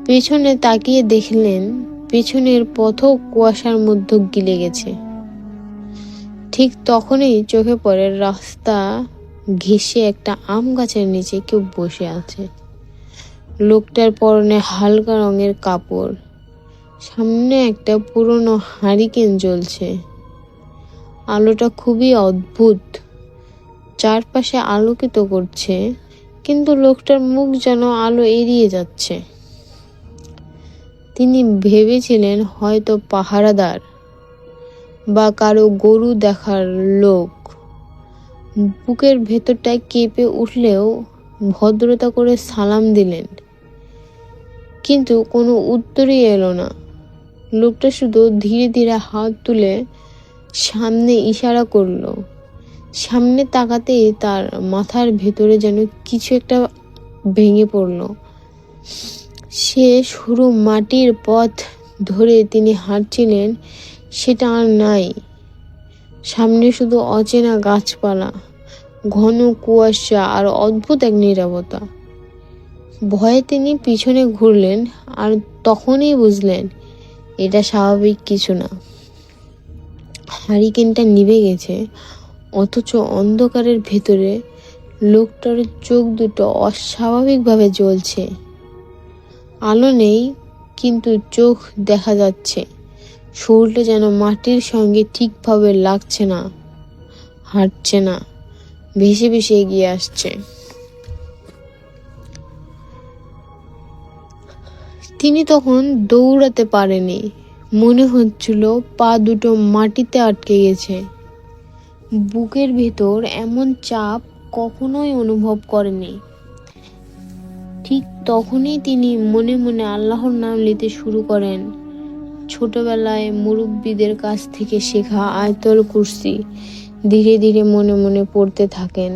পেছনে তাকিয়ে দেখলেন পেছনের পথও কুয়াশার মধ্যে গিলে গেছে। ঠিক তখনই চোখে পড়ে রাস্তা ঘেঁষে একটা আম গাছের নিচে কেউ বসে আছে। লোকটার পরনে হালকা রঙের কাপড়, সামনে একটা পুরনো হারিকেন জ্বলছে। আলোটা খুবই অদ্ভুত, চারপাশে আলোকিত করছে, কিন্তু লোকটার মুখ যেন আলো এড়িয়ে যাচ্ছে। তিনি ভেবেছিলেন হয়তো পাহারাদার বা কারো গরু দেখার লোক। বুকের ভেতরটায় কেঁপে উঠলেও ভদ্রতা করে সালাম দিলেন, কিন্তু কোনো উত্তরই এলো না। লোকটা শুধু ধীরে ধীরে হাত তুলে সামনে ইশারা করলো। সামনে তাকাতেই তার মাথার ভেতরে যেন কিছু একটা ভেঙে পড়লো। সে সরু মাটির পথ ধরে তিনি হাঁটছিলেন, সেটা আর নাই। সামনে শুধু অচেনা গাছপালা, ঘন কুয়াশা আর অদ্ভুত এক নীরবতা। ভয়ে তিনি পিছনে ঘুরলেন, আর তখনই বুঝলেন এটা স্বাভাবিক কিছু না। হারিকেনটা নিভে গেছে, অথচ অন্ধকারের ভেতরে লোকটার চোখ দুটো অস্বাভাবিকভাবে জ্বলছে। আলো নেই, কিন্তু চোখ দেখা যাচ্ছে। শরীরটা যেন মাটির সঙ্গে ঠিকভাবে লাগছে না, হাঁটছে না, ভেসে ভেসে এগিয়ে আসছে। তিনি তখন দৌড়াতে পারেনি। মনে হচ্ছিল পা দুটো মাটিতে আটকে গেছে। বুকের ভেতর এমন চাপ কখনোই অনুভব করেনি। ঠিক তখনই তিনি মনে মনে আল্লাহর নাম নিতে শুরু করেন। ছোটবেলায় মুরব্বীদের কাছ থেকে শেখা আয়াতুল কুরসি ধীরে ধীরে মনে মনে পড়তে থাকেন।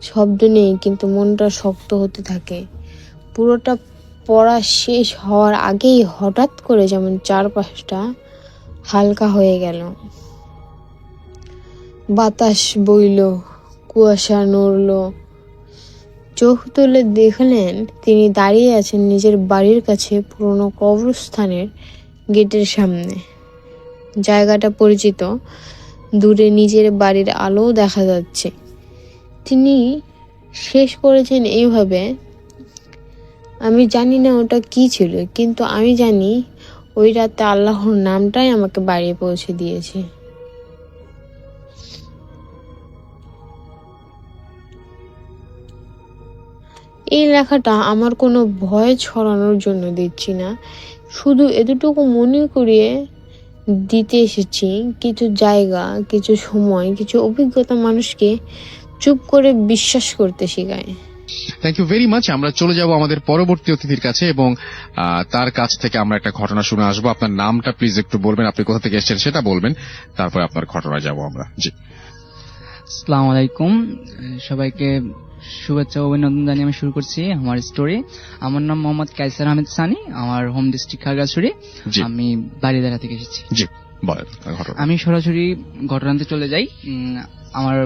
শব্দ নেই, কিন্তু মনটা শক্ত হতে থাকে। পুরোটা পড়া শেষ হওয়ার আগেই হঠাৎ করে যেমন চারপাশটা হালকা হয়ে গেল। বাতাস বইল, কুয়াশা নড়ল। চোখ তুলে দেখলেন তিনি দাঁড়িয়ে আছেন নিজের বাড়ির কাছে পুরনো কবরস্থানের গেটের সামনে। জায়গাটা পরিচিত, দূরে নিজের বাড়ির আলোও দেখা যাচ্ছে। তিনি শেষ করেছেন এইভাবে, আমি জানি না ওটা কি ছিল, কিন্তু আমি জানি ওই রাতে আল্লাহর নামটাই আমাকে বাড়ি পৌঁছে দিয়েছে। এই লেখাটা আমার কোনো ভয় ছড়ানোর জন্য দিচ্ছি না, শুধু এতটুকু মনে করিয়ে দিতে এসেছি কিছু জায়গা, কিছু সময়, কিছু অভিজ্ঞতা মানুষকে চুপ করে বিশ্বাস করতে শেখায়। Thank you very much. আমরা চলে যাব আমাদের পরবর্তী অতিথির কাছে এবং তার কাছ থেকে আমরা একটা ঘটনা শুনে আসবো। আপনার নামটা প্লিজ একটু বলবেন, আপনি কোথা থেকে এসেছেন সেটা বলবেন, তারপরে আপনার ঘটনায় যাব আমরা। জি, আসসালামু আলাইকুম, সবাইকে শুভেচ্ছা ও অভিনন্দন জানিয়ে আমি শুরু করছি আমার স্টোরি। আমার নাম মোহাম্মদ কাইসার আহমেদ সানি, আমার হোম ডিস্ট্রিক্ট খাগড়াছড়ি, জি। আমি বাড়িদারা থেকে এসেছি। জি বলেন ঘটনা। আমি সরাসরি ঘটনাতে চলে যাই। আমার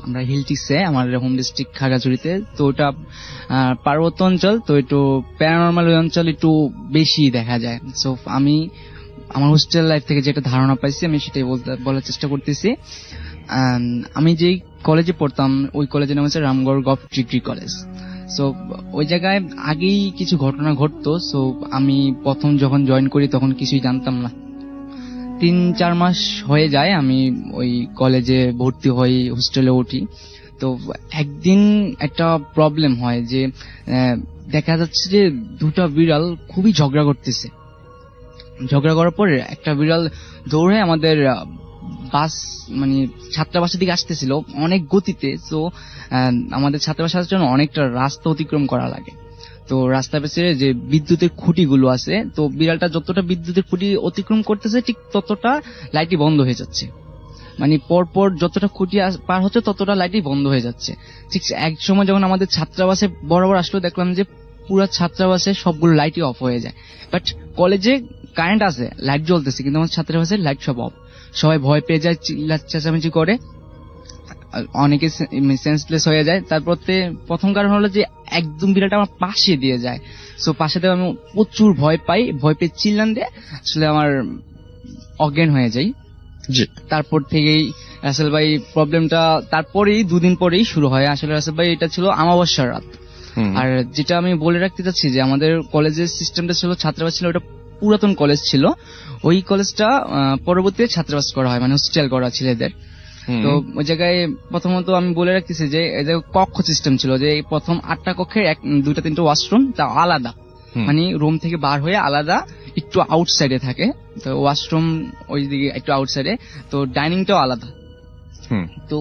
আমরা হিলটিসে, আমার হোম ডিস্ট্রিক্ট খাগড়াছড়িতে, তো ওটা পার্বত্য অঞ্চল, তো একটু প্যারানরমাল অঞ্চল একটু বেশি দেখা যায়। সো আমি আমার হোস্টেল লাইফ থেকে যেটা ধারণা পাইছি আমি সেটাই বলার চেষ্টা করতেছি। আমি যেই কলেজে পড়তাম ওই কলেজের নাম হচ্ছে Ramgarh gov degree college. So ওই জায়গায় আগেই কিছু ঘটনা ঘটতো। সো আমি প্রথম যখন জয়েন করি তখন কিছুই জানতাম না। 3-4 মাস হয়ে যায় আমি ওই কলেজে ভর্তি হই, হোস্টেলে উঠি। তো একদিন একটা প্রবলেম হয় যে দেখা যাচ্ছে যে দুটা বিড়াল খুবই ঝগড়া করতেছে। ঝগড়া করার পরে একটা বিড়াল দৌড়ে আমাদের বাস মানে ছাত্রাবাসের দিকে আসতেছিল অনেক গতিতে। তো আমাদের ছাত্রাবাস আসার জন্য অনেকটা রাস্তা অতিক্রম করা লাগে। তো রাস্তার পেছনে যে বিদ্যুতের খুঁটিগুলো আছে, তো বিড়ালটা যতটা বিদ্যুতের খুঁটি অতিক্রম করতেছে ঠিক ততটা লাইটই বন্ধ হয়ে যাচ্ছে। মানে পরপর যতটা খুঁটি পার হচ্ছে ততটা লাইটই বন্ধ হয়ে যাচ্ছে। ঠিক এক সময় যখন আমাদের ছাত্রাবাসে বরাবর আসলো দেখলাম যে পুরো ছাত্রাবাসে সবগুলো লাইটই অফ হয়ে যায়। বাট কলেজে কারেন্ট আছে, লাইট জ্বলতেছে, কিন্তু আমার ছাত্রাবাসের লাইট সব অফ। সবাই ভয় পেয়ে যায়, চেঁচামেচি করে, অনেকে সেন্সলেস হয়ে যায়। তারপর প্রথম কারণ হলো যে একদম বিড়ালটা আমার পাশে দিয়ে যায়। সো পাশে দিয়ে আমি প্রচুর ভয় পাই, ভয় পেয়ে চিল্লান দিয়ে আসলে আমার অজ্ঞান হয়ে যাই। জি। তারপর থেকেই রাসেল ভাই প্রবলেমটা তারপরেই 2 দিন পরেই শুরু হয়। আসলে রাসেল ভাই এটা ছিল আমাবস্যার রাত। আর যেটা আমি বলে রাখতে চাচ্ছি যে আমাদের কলেজের সিস্টেমটা ছিল, ছাত্রাবাস ছিল, ওটা পুরাতন কলেজ ছিল। ওই কলেজটা পরবর্তীতে ছাত্রাবাস করা হয়, মানে হোস্টেল করা ছেলেদের। তো ওই জায়গায় প্রথমত আমি বলে রাখতেছি যে কক্ষ সিস্টেম ছিল, যে প্রথম 8টা কক্ষের 2-3টা ওয়াশরুম তা আলাদা, মানে রুম থেকে বার হয়ে আলাদা একটু আউটসাইডে থাকে। তো ওয়াশরুম ওই দিকে একটু আউটসাইডে, তো ডাইনিংটাও আলাদা। তো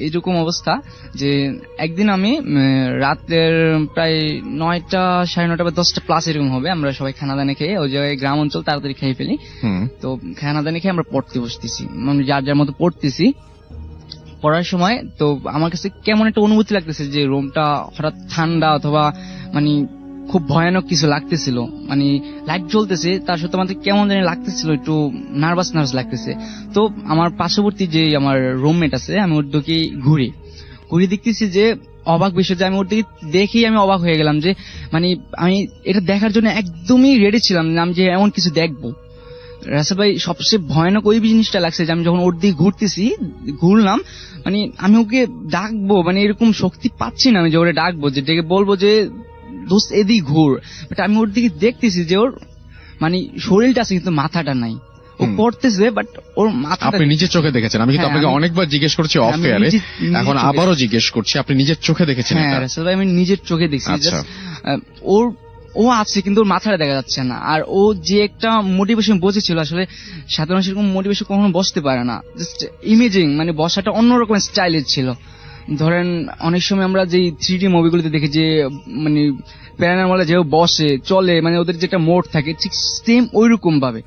এইরকম অবস্থা যে একদিন আমি রাতের প্রায় 9টা, 9:30 বা 10টা প্লাস এরকম হবে, আমরা সবাই খানাদানি খেয়ে, ওই জায়গায় গ্রাম অঞ্চল তাড়াতাড়ি খেয়ে ফেলি। তো খানাদানি খেয়ে আমরা পড়তে বসতেছি, মানে যার যার মতো পড়তেছি। পড়ার সময় তো আমার কাছে কেমন একটা অনুভূতি লাগতেছে যে রুমটা হঠাৎ ঠান্ডা অথবা মানে খুব ভয়ানক কিছু লাগতেছিল। মানে লাইট জ্বলতেছে তার সাথে আমাদের কেমন জানি লাগতেছিল, একটু নার্ভাস লাগতেছে। তো আমার পার্শ্ববর্তী যে আমার রুমমেট আছে, আমি ওর দিকে ঘুরে দেখতেছি যে অবাক বিষয় যে আমি ওর দিকে দেখেই আমি অবাক হয়ে গেলাম যে মানে আমি এটা দেখার জন্য একদমই রেডি ছিলাম না যে এমন কিছু দেখবো। রাসেল ভাই সবচেয়ে ভয়ানক ওই জিনিসটা লাগছে যে আমি যখন ওর দিকে ঘুরলাম, মানে আমি ওকে ডাকবো, মানে এরকম শক্তি পাচ্ছি না আমি যে ওরে ডাকবো, যে ডেকে বলবো যে দোস্ত এদিক ঘুর। বাট আমি ওর দিকে দেখতেছি যে ওর মানে শরীরটা আছে কিন্তু মাথাটা নাই। ও পড়তেছে বাট ওর মাথা। আপনি নিজের চোখে দেখেছেন? আমি কিন্তু আপনাকে অনেকবার জিজ্ঞেস করছি অফ এয়ারে, এখন আবারও জিজ্ঞেস করছি, আপনি নিজের চোখে দেখেছেন? হ্যাঁ রাসেল ভাই, আমি নিজের চোখে দেখছি। ও আছে কিন্তু ওর মাথাটা দেখা যাচ্ছে না। আর ও যে একটা মোটিভেশন বসেছিল, আসলে সাধারণ সেরকম মোটিভেশন কখনো বসতে পারে না, জাস্ট ইমেজিং, মানে বসাটা অন্যরকম স্টাইলের ছিল। ধরেন অনেক সময় আমরা যে 3D মুভিগুলোতে দেখি যে মানে প্যারানরমালে যে বসে চলে, মানে ওদের যেটা মোড থাকে ঠিক সেম ওইরকম ভাবে।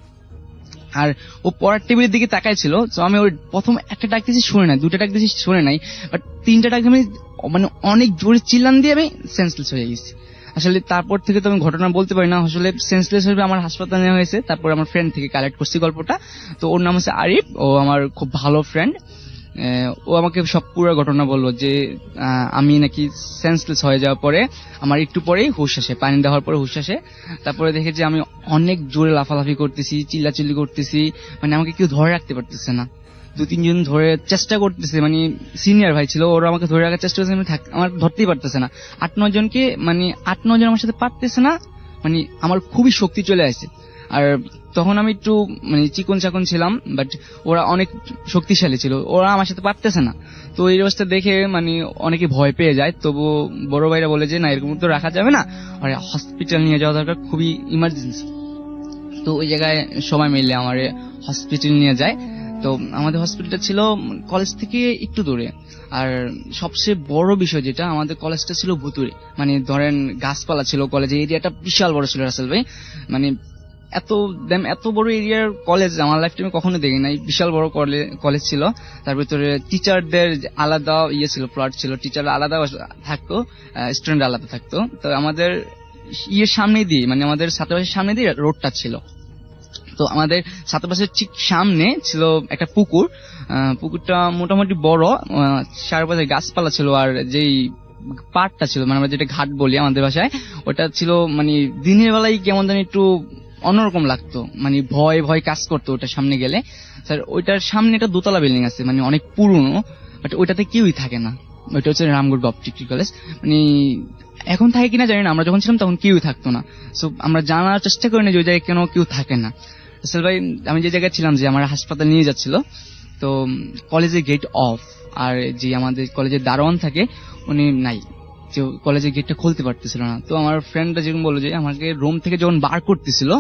আর ও পড়ার টেবিলের দিকে তাকাই ছিল। তো আমি ওর প্রথম একটা ডাক দিয়েছি শুনে নাই, 2টা ডাক দিয়েছি শুনে নাই, বাট 3টা ডাক আমি মানে অনেক জোরে চিল্লান দিয়ে আমি সেন্সলেস হয়ে গেছি। আসলে তারপর থেকে তো আমি ঘটনা বলতে পারি না, আসলে সেন্সলেস হয়ে আমার হাসপাতালে নেওয়া হয়েছে। তারপর আমার ফ্রেন্ড থেকে কালেক্ট করছি গল্পটা। তো ওর নাম হচ্ছে আরিফ, ও আমার খুব ভালো ফ্রেন্ড। ও আমাকে সব পুরো ঘটনা বললো যে আমি নাকি সেন্সলেস হয়ে যাওয়ার পরে আমার একটু পরেই হুশ আসে, পানি দেওয়ার পরে হুশ আসে। তারপরে দেখে যে আমি অনেক জোরে লাফালাফি করতেছি, চিল্লাচিল্লি করতেছি, মানে আমাকে কেউ ধরে রাখতে পারতেছে না। 2-3 জন ধরে চেষ্টা করতেছে, মানে সিনিয়র ভাই ছিল, ওরা আমাকে ধরে রাখার চেষ্টা করছে, আমার ধরতেই পারতেছে না। 8-9 জনকে, মানে 8-9 জন আমার সাথে পারতেছে না, মানে আমার খুবই শক্তি চলে আসছে। আর তখন আমি একটু মানে চিকন চাকন ছিলাম, বাট ওরা অনেক শক্তিশালী ছিল, ওরা আমার সাথে পারতেছে না। তো এই অবস্থা দেখে মানে অনেকে ভয় পেয়ে যায়, তবু বড় ভাইরা বলে যে না এরকম তো রাখা যাবে না, আর হসপিটাল নিয়ে যাওয়া দরকার, খুবই ইমার্জেন্সি। তো ওই জায়গায় সবাই মিলে আমার হসপিটাল নিয়ে যায়। তো আমাদের হসপিটালটা ছিল কলেজ থেকে একটু দূরে, আর সবচেয়ে বড় বিষয় যেটা, আমাদের কলেজটা ছিল ভুতুরে, মানে ধরেন গাছপালা ছিল কলেজে, এরিয়াটা বিশাল বড় ছিল রাসেল ভাই। মানে এত বড় এরিয়ার কলেজ আমার লাইফ টাইমে কখনো দেখি নাই, বিশাল বড় কলেজ ছিল। তার ভিতরে টিচারদের আলাদা ছিল, প্লট ছিল, টিচার আলাদা থাকতো, স্টুডেন্ট আলাদা থাকতো। তো আমাদের সামনে দিয়ে, মানে আমাদের ছাত্রাবাসের সামনে দিয়ে রোডটা ছিল। তো আমাদের ছাত্রাবাসের ঠিক সামনে ছিল একটা পুকুর, পুকুরটা মোটামুটি বড়, চারপাশে গাছপালা ছিল, আর যেই পাড়টা ছিল, মানে আমরা যেটা ঘাট বলি আমাদের ভাষায়, ওটা ছিল মানে দিনের বেলায় কেমন জানি একটু অন্যরকম লাগতো, মানে ভয় ভয় কাজ করতো ওটার সামনে গেলে। স্যার ওইটার সামনে একটা দোতলা বিল্ডিং আছে, মানে অনেক পুরনো, বাট ওইটাতে কেউই থাকে না। ওইটা হচ্ছে রামগড় গভ ডিগ্রি কলেজ, মানে এখন থাকে কিনা জানি না, আমরা যখন ছিলাম তখন কেউই থাকতো না। সো আমরা জানার চেষ্টা করি না যে ওই জায়গায় কেন কেউ থাকে না। রাসেল ভাই, আমি যে জায়গায় ছিলাম, যে আমার হাসপাতাল নিয়ে যাচ্ছিল, তো কলেজের গেট অফ, আর যে আমাদের কলেজের দারোয়ান থাকে উনি নাই, যে কলেজের গেটটা খুলতে পারতেছিল না। তো আমার ফ্রেন্ডরা যেরকম বললো যে আমাকে রুম থেকে যখন বার করতেছিল,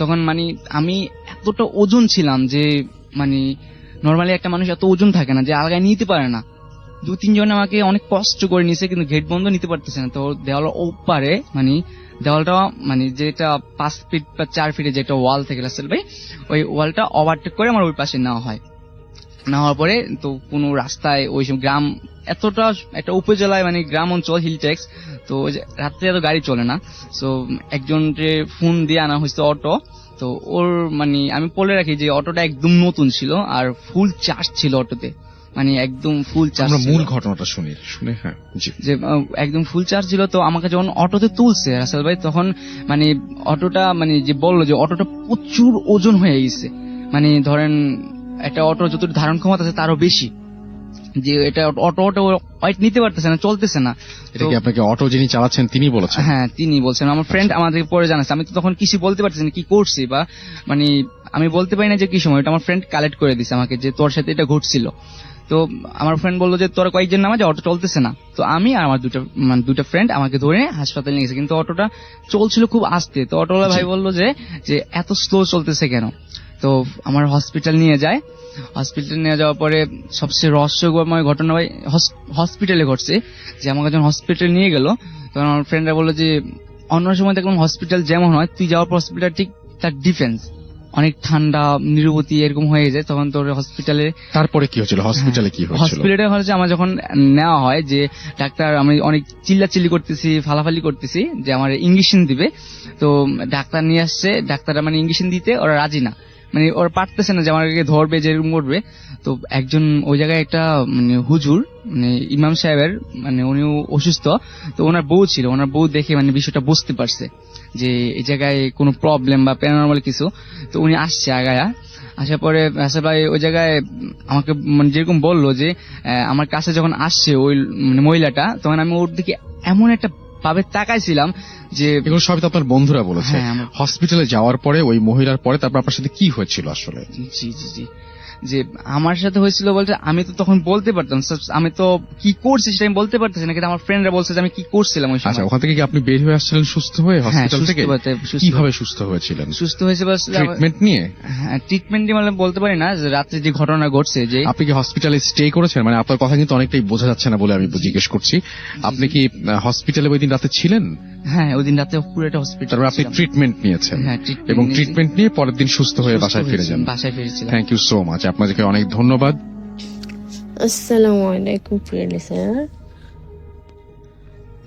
তখন মানে আমি এতটা ওজন ছিলাম যে মানে নর্মালি একটা মানুষ এত ওজন থাকে না যে আলগায় নিতে পারে না। 2-3 জন আমাকে অনেক কষ্ট করে নিছে, কিন্তু গেট বন্ধ নিতে পারতেছে না। তো দেওয়াল ওপারে, মানে দেওয়ালটা মানে যেটা 5 ফিট বা 4 ফিটের যেটা ওয়াল থেকে রাসেল ভাই, ওই ওয়ালটা ওভারটেক করে আমার ওই পাশে নেওয়া হয়। নেওয়ার পরে তো কোনো রাস্তায় ওই গ্রাম, এতটা একটা উপজেলায় মানে গ্রাম অঞ্চল, হিলটেক্স, তো রাত্রে এত গাড়ি চলে না। সো একজনকে ফোন দিয়ে আনা হয়েছে অটো। তো ওর মানে আমি বলে রাখি যে অটোটা একদম নতুন ছিল, আর ফুল চার্জ ছিল অটোতে, মানে একদম ফুল চার্জ। আমরা মূল ঘটনাটা শুনে হ্যাঁ জি, যে একদম ফুল চার্জ ছিল। তো আমাকে যখন অটোতে তুলছে রাসেল ভাই, তখন মানে অটোটা মানে যে বললো যে অটোটা প্রচুর ওজন হয়ে গেছে, মানে ধরেন একটা অটো যতটুকু ধারণ ক্ষমতা আছে তারও বেশি, যে এটা অটো ওয়েট নিতে পারতেছে না, চলতেছে না। এটা কি আপনাকে অটো যিনি চালাচ্ছেন তিনি বলেছেন? হ্যাঁ, তিনি বলছেন। আমার ফ্রেন্ড আমাদের পরে জানাচ্ছে, আমি তো তখন কিছু বলতে পারতেছি না কি করছি, বা মানে আমি বলতে পারি না যে কি সময়। এটা আমার ফ্রেন্ড কালেক্ট করে দিছে আমাকে, যে তোর সাথে এটা ঘটছিল। তো আমার ফ্রেন্ড বললো যে তোরা কয়েকজন নামা, যে অটো চলতেছে না। তো আমি আর আমার দুটা ফ্রেন্ড আমাকে ধরে হাসপাতালে নিয়ে গেছে, কিন্তু অটোটা চলছিল খুব আস্তে। তো অটোওয়ালা ভাই বললো যে এত স্লো চলতেছে কেন। তো আমার হসপিটাল নিয়ে যায়। হসপিটাল নিয়ে যাওয়ার পরে সবচেয়ে রহস্যময় ঘটনা ভাই হসপিটালে ঘটছে, যে আমাকে যখন হসপিটাল নিয়ে গেল, তখন আমার ফ্রেন্ডরা বললো যে অন্য সময় দেখলাম হসপিটাল যেমন হয়, তুই যাওয়ার পর হসপিটাল ঠিক তার ডিফেন্স, অনেক ঠান্ডা নিরবতি এরকম হয়ে যায়। তখন তোর হসপিটালে তারপরে কি হয়েছিল? হসপিটালে কি হয়েছিল? হসপিটালে হচ্ছে আমার যখন নেওয়া হয়, যে ডাক্তার, আমি অনেক চিল্লাচিল্লি করতেছি, ফালাফালি করতেছি যে আমার ইঞ্জেকশন দিবে। তো ডাক্তার নিয়ে আসছে, ডাক্তাররা মানে ইঞ্জেকশন দিতে ওরা রাজি না, মানে ওরা পারতেছে না যে আমাকে ধরবে, যেরকম করবে। তো একজন ওই জায়গায় একটা মানে হুজুর, মানে ইমাম সাহেবের, মানে উনি অসুস্থ, তো ওনার বউ ছিল, ওনার বউ দেখে মানে বিষয়টা বুঝতে পারছে যে এই জায়গায় কোনো প্রবলেম বা প্যারানর্মাল কিছু। তো উনি আসছে আগায়া, আসার পরে রাসেল ভাই ওই জায়গায় আমাকে মানে যেরকম বললো যে আমার কাছে যখন আসছে ওই মানে মহিলাটা, তখন আমি ওর দিকে এমন একটা ভাবে তাকাইছিলাম যে এগুলো সবই তো আপনার বন্ধুরা বলেছে। হ্যাঁ, হসপিটালে যাওয়ার পরে ওই মহিলার পরে তারপর আপনার সাথে কি হয়েছিল আসলে? জি জি জি, যে আমার সাথে হয়েছিল বলতে আমি তো তখন বলতে পারতাম, আমি তো কি করছি সেটা আমি বলতে পারতেছি না, কিন্তু আমার ফ্রেন্ডরা বলছে যে আমি কি করছিলাম ওই সময়। আচ্ছা, ওখান থেকে কি আপনি বের হয়ে আসছিলেন সুস্থ হয়ে হসপিটাল থেকে? কিভাবে সুস্থ হয়েছিলেন? সুস্থ হয়েছে বাস ট্রিটমেন্ট নিয়ে? হ্যাঁ, ট্রিটমেন্ট নিয়ে মানে বলতে পারি না, যে রাত্রে যে ঘটনা ঘটছে, যে আপনি কি হসপিটালে স্টে করেছেন? মানে আপনার কথা কিন্তু অনেকটাই বোঝা যাচ্ছে না বলে আমি জিজ্ঞেস করছি। আপনি কি হসপিটালে ওই দিন রাতে ছিলেন? হ্যাঁ, ওই দিন রাতে পুরো একটা হসপিটাল। তারপর আপনি ট্রিটমেন্ট নিয়েছেন? হ্যাঁ, এবং ট্রিটমেন্ট নিয়ে পরের দিন সুস্থ হয়ে বাসায় ফিরে যান? বাসায় ফিরেছিলাম। থ্যাংক ইউ সো মাচ, আপনাদেরকে অনেক ধন্যবাদ। আসসালামু আলাইকুম প্রিয় লিসেনার,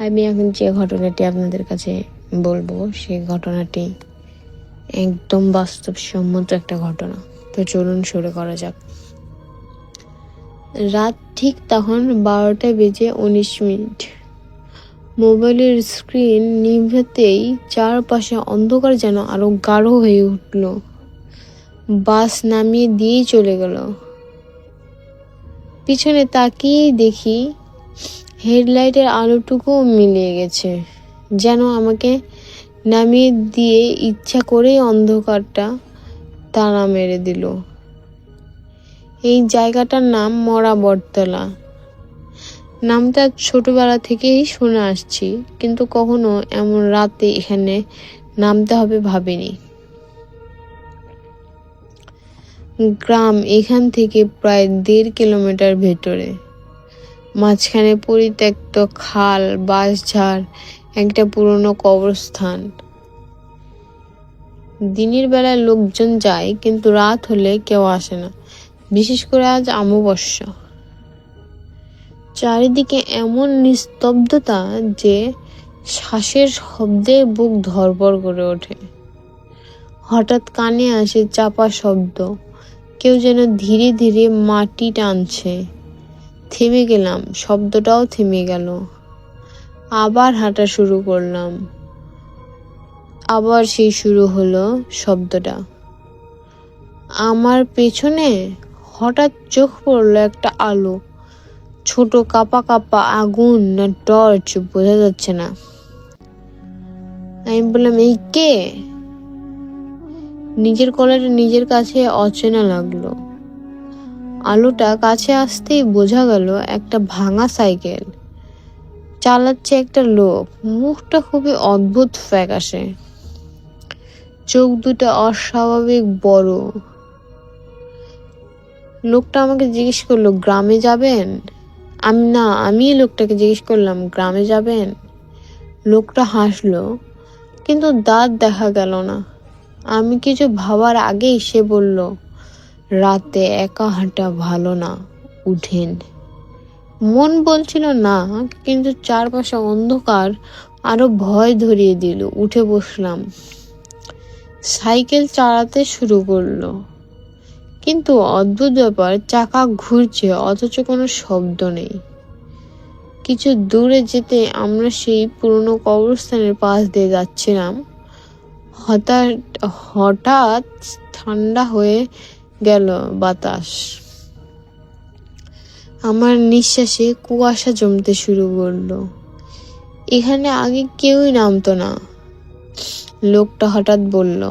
আমি এখন যে ঘটনাটি আপনাদের কাছে বলবো সেই ঘটনাটি একদম বাস্তবসম্মত একটা ঘটনা। তো চলুন শুরু করা যাক। রাত ঠিক তখন 12:19। মোবাইলের স্ক্রিন নিভাতেই চারপাশে অন্ধকার যেন আরো গাঢ় হয়ে উঠল। বাস নামিয়ে দিয়েই চলে গেল। পিছনে তাকিয়ে দেখি হেডলাইটের আলোটুকুও মিলিয়ে গেছে, যেন আমাকে নামিয়ে দিয়ে ইচ্ছা করেই অন্ধকারটা তাড়া মেরে দিল। এই জায়গাটার নাম মরা বটতলা। নামটা ছোটবেলা থেকেই শুনে আসছি, কিন্তু কখনো এমন রাতে এখানে নামতে হবে ভাবিনি। গ্রাম এখান থেকে প্রায় 1.5 কিলোমিটার ভেতরে। মাঝখানে পরিত্যক্ত খাল, বাঁশঝাড়, একটা পুরনো কবরস্থান। দিনের বেলায় লোকজন যায়, কিন্তু রাত হলে কেউ আসে না, বিশেষ করে আজ অমাবস্যা। চারিদিকে এমন নিস্তব্ধতা যে শ্বাসের শব্দে বুক ধড়ফড় করে ওঠে। হঠাৎ কানে আসে চাপা শব্দ, কেউ যেন ধীরে ধীরে মাটি টানছে। থেমে গেলাম, শব্দটাও থেমে গেল। আবার হাঁটা শুরু করলাম। আবার সেই শুরু হলো শব্দটা। আমার পেছনে হঠাৎ চোখ পড়লো একটা আলো। ছোট কাপা কাপা আগুন না টর্চ বোঝা যাচ্ছে না। আমি বললাম, এই কে? নিজের গলাটা নিজের কাছে অচেনা লাগলো। আলোটা কাছে আসতেই বোঝা গেল একটা ভাঙা সাইকেল চালাচ্ছে একটা লোক। মুখটা খুবই অদ্ভুত ফ্যাকাশে, চোখ দুটো অস্বাভাবিক বড়। লোকটা আমাকে জিজ্ঞেস করলো, গ্রামে যাবেন? আমি লোকটাকে জিজ্ঞেস করলাম, গ্রামে যাবেন? লোকটা হাসলো, কিন্তু দাঁত দেখা গেল না। আমি কিছু ভাবার আগেই সে বলল, রাতে একা হাঁটা ভালো না, উঠেন। মন বলছিল না, কিন্তু চারপাশে অন্ধকার আরো ভয় ধরিয়ে দিল। উঠে বসলাম। সাইকেল চালাতে শুরু করলো, কিন্তু অদ্ভুত ব্যাপার, চাকা ঘুরছে অথচ কোনো শব্দ নেই। কিছু দূরে যেতে আমরা সেই পুরনো কবরস্থানের পাশ দিয়ে যাচ্ছিলাম। হঠাৎ ঠান্ডা হয়ে গেল বাতাস। আমার নিঃশ্বাসে কুয়াশা জমতে শুরু করলো। এখানে আগে কেউই নামতো না। লোকটা হঠাৎ বলল,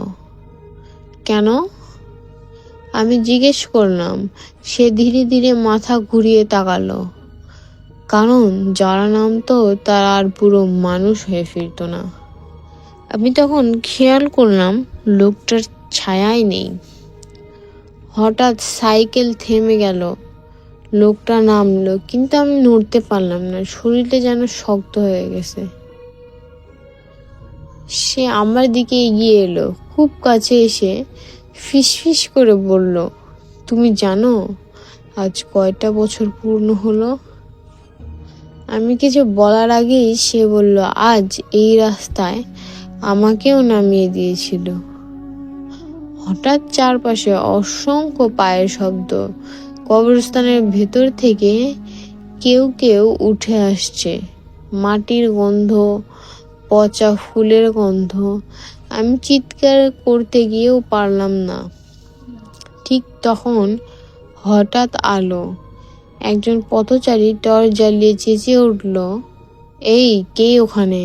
কেন? আমি জিজ্ঞেস করলাম। সে ধীরে ধীরে মাথা ঘুরিয়ে তাকালো। কারণ যারা নামতো তারা আর পুরো মানুষ হয়ে ফিরতো না। আমি তখন খেয়াল করলাম লোকটার ছায়াই নেই। হঠাৎ সাইকেল থেমে গেল। লোকটা নামলো, কিন্তু আমি নড়তে পারলাম না। শরীরটা যেন শক্ত হয়ে গেছে। সে আমার দিকে এগিয়ে এলো, খুব কাছে এসে ফিসফিস করে বলল, তুমি জানো আজ কয়টা বছর পূর্ণ হলো? আমি কিছু বলার আগেই সে বলল, আজ এই রাস্তায় আমাকেও নামিয়ে দিয়েছিল। হঠাৎ চারপাশে অসংখ্য পায়ের শব্দ। কবরস্থানের ভেতর থেকে কেউ কেউ উঠে আসছে। মাটির গন্ধ, পচা ফুলের গন্ধ। আমি চিৎকার করতে গিয়েও পারলাম না। ঠিক তখন হঠাৎ আলো। একজন পথচারী টর্চ জ্বালিয়ে চেঁচিয়ে উঠল, এই কে ওখানে?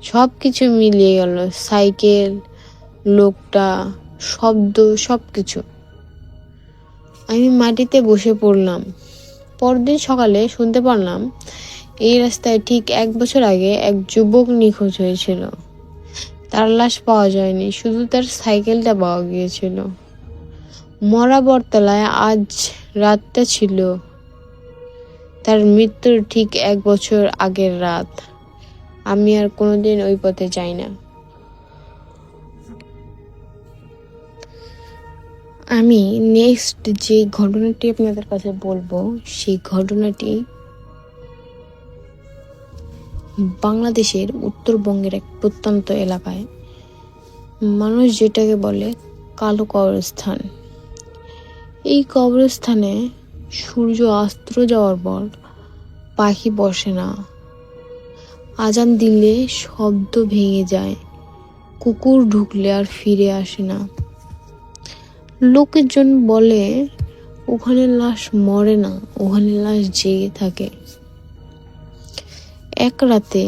সবকিছু মিলিয়ে গেল, সাইকেল, লোকটা, শব্দ, সবকিছু। আমি মাটিতে বসে পড়লাম। পরদিন সকালে শুনতে পারলাম এই রাস্তায় ঠিক 1 বছর আগে এক যুবক নিখোঁজ হয়েছিল। তার লাশ পাওয়া যায়নি, শুধু তার সাইকেলটা পাওয়া গিয়েছিল। মরা বটতলায় আজ রাতটা ছিল তার মৃত্যুর ঠিক 1 বছর আগের রাত। আমি আর কোনোদিন ওই পথে যাই না। আমি নেক্সট যে ঘটনাটি আপনাদের কাছে বলবো, সেই ঘটনাটি বাংলাদেশের উত্তরবঙ্গের এক প্রত্যন্ত এলাকায়, মানুষ যেটাকে বলে কালো কবরস্থান। এই কবরস্থানে সূর্য অস্ত যাওয়ার পর পাখি বসে না। আজান দিলে শব্দ ভেঙে যায়, কুকুর ঢুকলে আর ফিরে আসে না। লোকজন বলে ওখানে লাশ মরে না, ওখানে লাশ জেগে থাকে। এক রাতে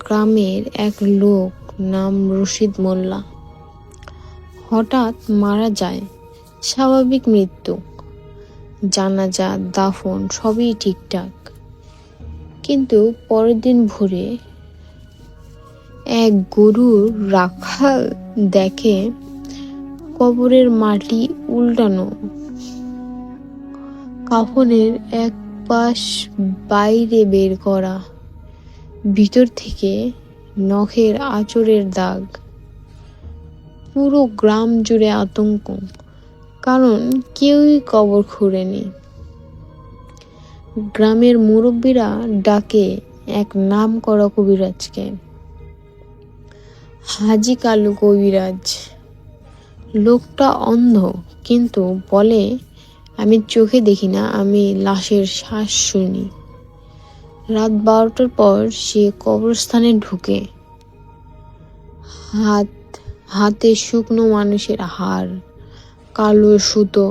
গ্রামের এক লোক নাম রশিদ মোল্লা। হঠাৎ মারা যায়, স্বাভাবিক মৃত্যু, জানাজা দাফন সবই ঠিকঠাক। কিন্তু পরের দিন ভোরে এক গরুর রাখাল দেখে কবরের মাটি উল্টানো, কাফনের এক পাশ বাইরে বের করা, ভিতর থেকে নখের আঁচড়ের দাগ। পুরো গ্রাম জুড়ে আতঙ্ক, কারণ কেউই কবর খুঁড়েনি। গ্রামের মুরব্বীরা ডাকে এক নাম করা কবিরাজকে, হাজি কালু কবিরাজ। লোকটা অন্ধ, কিন্তু বলে, আমি চোখে দেখি না, আমি লাশের শ্বাস শুনি। রাত 12টার পর সে কবরস্থানে ঢুকে। হাতে শুকনো মানুষের হাড়, কালো সুতো,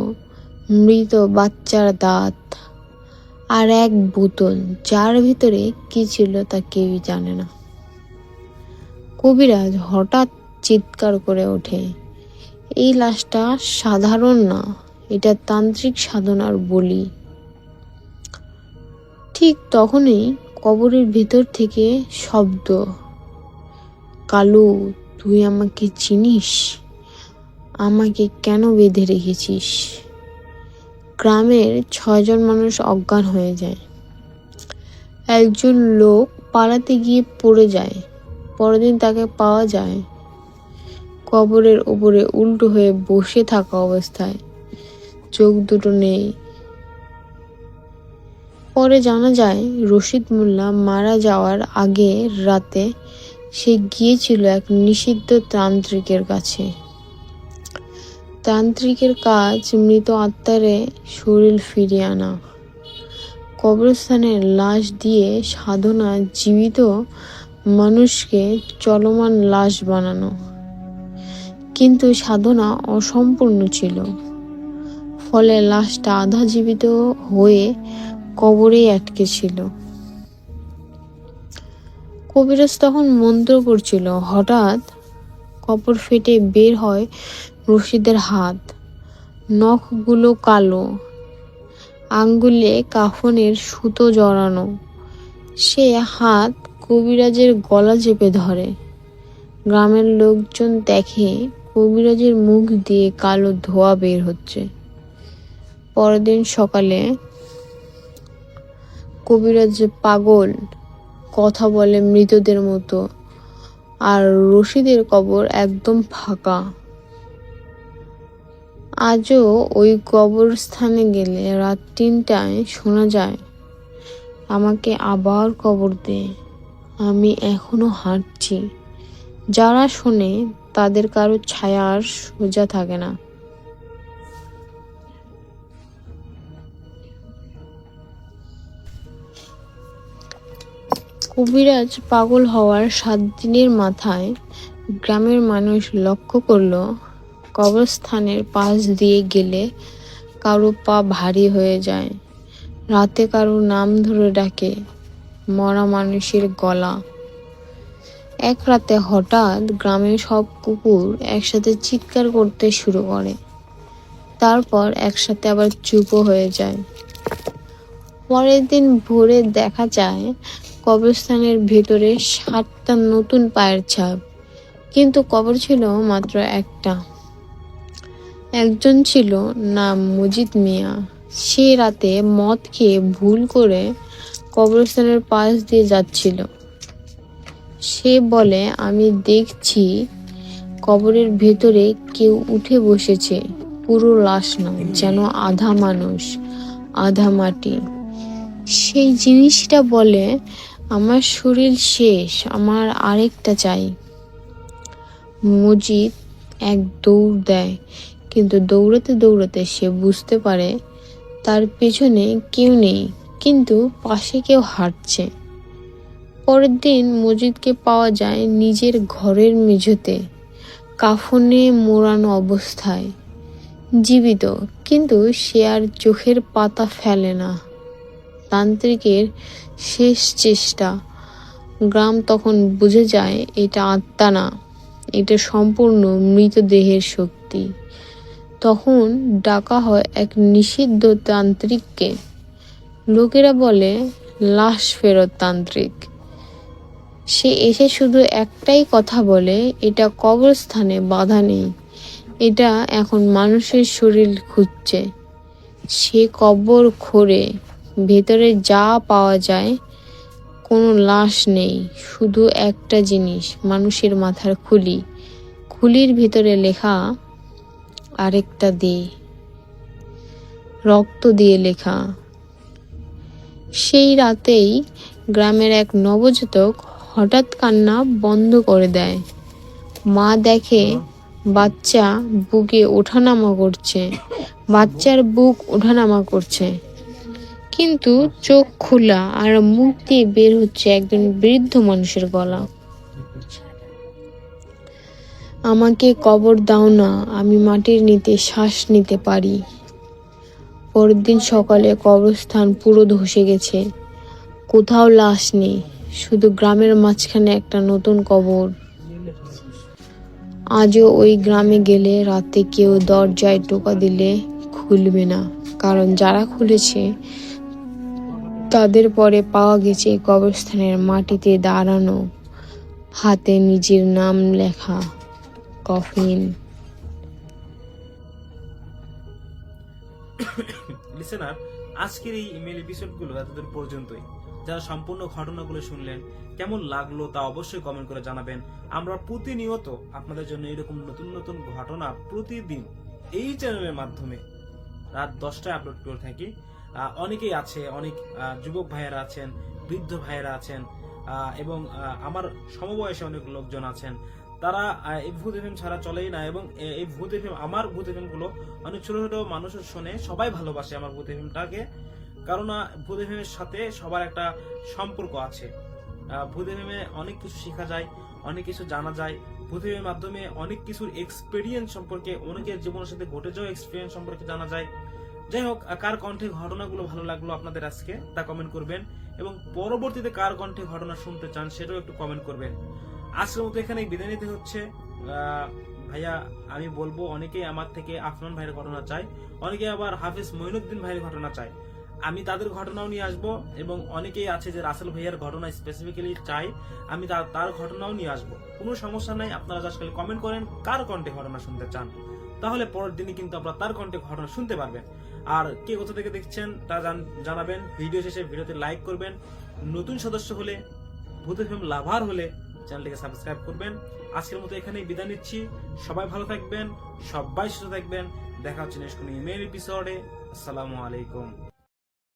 মৃত বাচ্চার দাঁত, আর এক বোতল যার ভিতরে কি ছিল তা কেউই জানে না। কবিরাজ হঠাৎ চিৎকার করে ওঠে, এই লাশটা সাধারণ না, এটা তান্ত্রিক সাধনার বলি। ঠিক তখনই কবরের ভিতর থেকে শব্দ, কালু তুই আমাকে চিনিস? আমাকে কেন বেঁধে রেখেছিস? গ্রামের 6 জন মানুষ অজ্ঞান হয়ে যায়। একজন লোক পালাতে গিয়ে পড়ে যায়, পরদিন তাকে পাওয়া যায় কবরের উপরে উল্টো হয়ে বসে থাকা অবস্থায়, চোখ দুটো নেই। পরে জানা যায় রশিদ মোল্লা মারা যাওয়ার আগে রাতে সে গিয়েছিল এক নিষিদ্ধ তান্ত্রিকের কাছে। তান্ত্রিকের কাজ মৃত আত্মারে শরীর ফিরিয়ে আনা, কবরস্থানের লাশ দিয়ে সাধনা জীবিত মানুষকে চলমান লাশ বানানো। কিন্তু সাধনা অসম্পূর্ণ ছিল, ফলে লাশটা আধা জীবিত হয়ে কবরেই আটকে ছিল। কবিরাজ তখন মন্ত্র করছিল, হঠাৎ কবর ফেটে বের হয় রশিদের হাত, নখগুলো কালো, আঙ্গুলে কাফনের সুতো জড়ানো। সে হাত কবিরাজের গলা চেপে ধরে। গ্রামের লোকজন দেখে কবিরাজের মুখ দিয়ে কালো ধোঁয়া বের হচ্ছে। পরের দিন সকালে কবিরাজ পাগল, কথা বলে মৃতদের মতো, আর রশিদের কবর একদম ফাঁকা। আজও ওই কবরস্থানে গেলে রাত 3টায় শোনা যায়, আমাকে আবার কবর দে, আমি এখনো হাঁটছি। যারা শোনে তাদের কারো ছায়া আর সোজা থাকে না। কবিরাজ পাগল হওয়ার 7 দিনের মাথায় গ্রামের মানুষ লক্ষ্য করল, কবরস্থানের পাশ দিয়ে গেলে কারো পা ভারী হয়ে যায়, রাতে কারো নাম ধরে ডাকে, মরা মানুষের গলা। এক রাতে হঠাৎ গ্রামের সব কুকুর একসাথে চিৎকার করতে শুরু করে, তারপর একসাথে আবার চুপও হয়ে যায়। পরের দিন ভোরে দেখা যায় কবরস্থানের ভেতরে 7টা নতুন পায়ের ছাপ, কিন্তু কবর ছিল মাত্র একটা। একজন ছিল নাম মজিদ মিয়া। সে রাতে মদ খেয়ে ভুল করে কবরস্থানের পাশ দিয়ে যাচ্ছিল। সে বলে, আমি দেখছি কবরের ভেতরে কেউ উঠে বসেছে, পুরো লাশ নয়, যেন আধা মানুষ আধা মাটি। সেই জিনিসটা বলে, আমার শরীর শেষ, আমার আরেকটা চাই। মজিদ এক দৌড় দেয়, কিন্তু দৌড়াতে দৌড়াতে সে বুঝতে পারে তার পেছনে কেউ নেই, কিন্তু পাশে কেউ হাঁটছে। পরের দিন মজিদকে পাওয়া যায় নিজের ঘরের মেঝেতে, কাফনে মোড়ানো অবস্থায়, জীবিত, কিন্তু সে আর চোখের পাতা ফেলে না। তান্ত্রিকের শেষ চেষ্টা, গ্রাম তখন বুঝে যায় এটা আত্মা না, এটা সম্পূর্ণ মৃতদেহের শক্তি। তখন ডাকা হয় এক নিষিদ্ধ তান্ত্রিককে। লোকেরা বলে লাশ ফেরত তান্ত্রিক। সে এসে শুধু একটাই কথা বলে, এটা কবরস্থানে বাধা নেই, এটা এখন মানুষের শরীর খুঁজছে। সে কবর খোঁড়ে, ভেতরে যা পাওয়া যায় কোনো লাশ নেই, শুধু একটা জিনিস, মানুষের মাথার খুলি। খুলির ভিতরে লেখা আরেকটা দে, রক্ত দিয়ে লেখা। সেই রাতেই গ্রামের এক নবজাতক হঠাৎ কান্না বন্ধ করে দেয়। মা দেখে বাচ্চা বুকে ওঠানামা করছে, বাচ্চার বুক ওঠানামা করছে, কিন্তু চোখ খোলা আর মুখ দিয়ে বের হচ্ছে একজন বৃদ্ধ মানুষের গলা। আমাকে কবর দাও না, আমি মাটির নিচে শ্বাস নিতে পারি। পরের দিন সকালে কবরস্থান পুরো ধসে গেছে, কোথাও লাশ নেই, শুধু গ্রামের মাঝখানে একটা নতুন কবর। আজও ওই গ্রামে গেলে রাতে কেউ দরজায় টোকা দিলে খুলবে না, কারণ যারা খুলেছে তাদের পরে পাওয়া গেছে কবরস্থানের মাটিতে দাঁড়ানো, হাতে নিজের নাম লেখা কফিন। লিসেনার, আজকের এই ইমেল এপিসোডগুলো এতদূর পর্যন্তই। যারা সম্পূর্ণ ঘটনাগুলো শুনলেন, কেমন লাগলো তা অবশ্যই কমেন্ট করে জানাবেন। আমরা প্রতিনিয়ত আপনাদের জন্য এরকম নতুন নতুন ঘটনা প্রতিদিন এই চ্যানেলের মাধ্যমে রাত 10টায় আপলোড করে থাকি। অনেকেই আছে, অনেক যুবক ভাইয়েরা আছেন, বৃদ্ধ ভাইয়েরা আছেন, এবং আমার সমবয়সী অনেক লোকজন আছেন। তারা এই ভূত এফএম ছাড়া চলেই না, এবং এই ভূত এফএম, আমার ভূত এফএম গুলো অনেক ছোট ছোট মানুষও শোনে, সবাই ভালোবাসে আমার ভূত এফএমটাকে, কারণ ভূত এফএম এর সাথে সবার একটা সম্পর্ক আছে। ভূত এফএম এ অনেক কিছু শেখা যায়, অনেক কিছু জানা যায়। ভূত এফএম এর মাধ্যমে অনেক কিছুর এক্সপেরিয়েন্স সম্পর্কে, অনেকের জীবনের সাথে ঘটে যাওয়া এক্সপেরিয়েন্স সম্পর্কে জানা যায়। যাই হোক, কার কণ্ঠে ঘটনাগুলো ভালো লাগলো আপনাদের আজকে তা কমেন্ট করবেন, এবং পরবর্তীতে কার কণ্ঠে ঘটনা শুনতে চান সেটাও একটু কমেন্ট করবেন। আজকের মতো এখানে বিদায় নিতে হচ্ছে। ভাইয়া, আমি বলবো, অনেকেই আমার থেকে আফনান ভাইয়ের ঘটনা চায়, অনেকে আবার হাফিজ মঈনুদ্দিন ভাইয়ের ঘটনা চায়। আমি তাদের ঘটনাও নিয়ে আসবো, এবং অনেকেই আছে যে রাসেল ভাইয়ার ঘটনা স্পেসিফিক্যালি চাই, আমি তার ঘটনাও নিয়ে আসবো। কোনো সমস্যা নাই, আপনারা জাস্ট খালি কমেন্ট করেন কার কণ্ঠে ঘটনা শুনতে চান, তাহলে পরের দিনই কিন্তু আপনারা তার কণ্ঠে ঘটনা শুনতে পারবেন। আর কে কোথা থেকে দেখছেন তা জানাবেন। ভিডিও শেষে ভিডিওতে লাইক করবেন। নতুন সদস্য হলে, ভূত এফএম লাভার হলে চ্যানেলটিকে সাবস্ক্রাইব করবেন। আজকের মতো এখানেই বিদায় নিচ্ছি। সবাই ভালো থাকবেন, সবাই সুস্থ থাকবেন। দেখা হচ্ছে নেক্সট কোনো ইমেল এপিসোডে। আসসালামু আলাইকুম।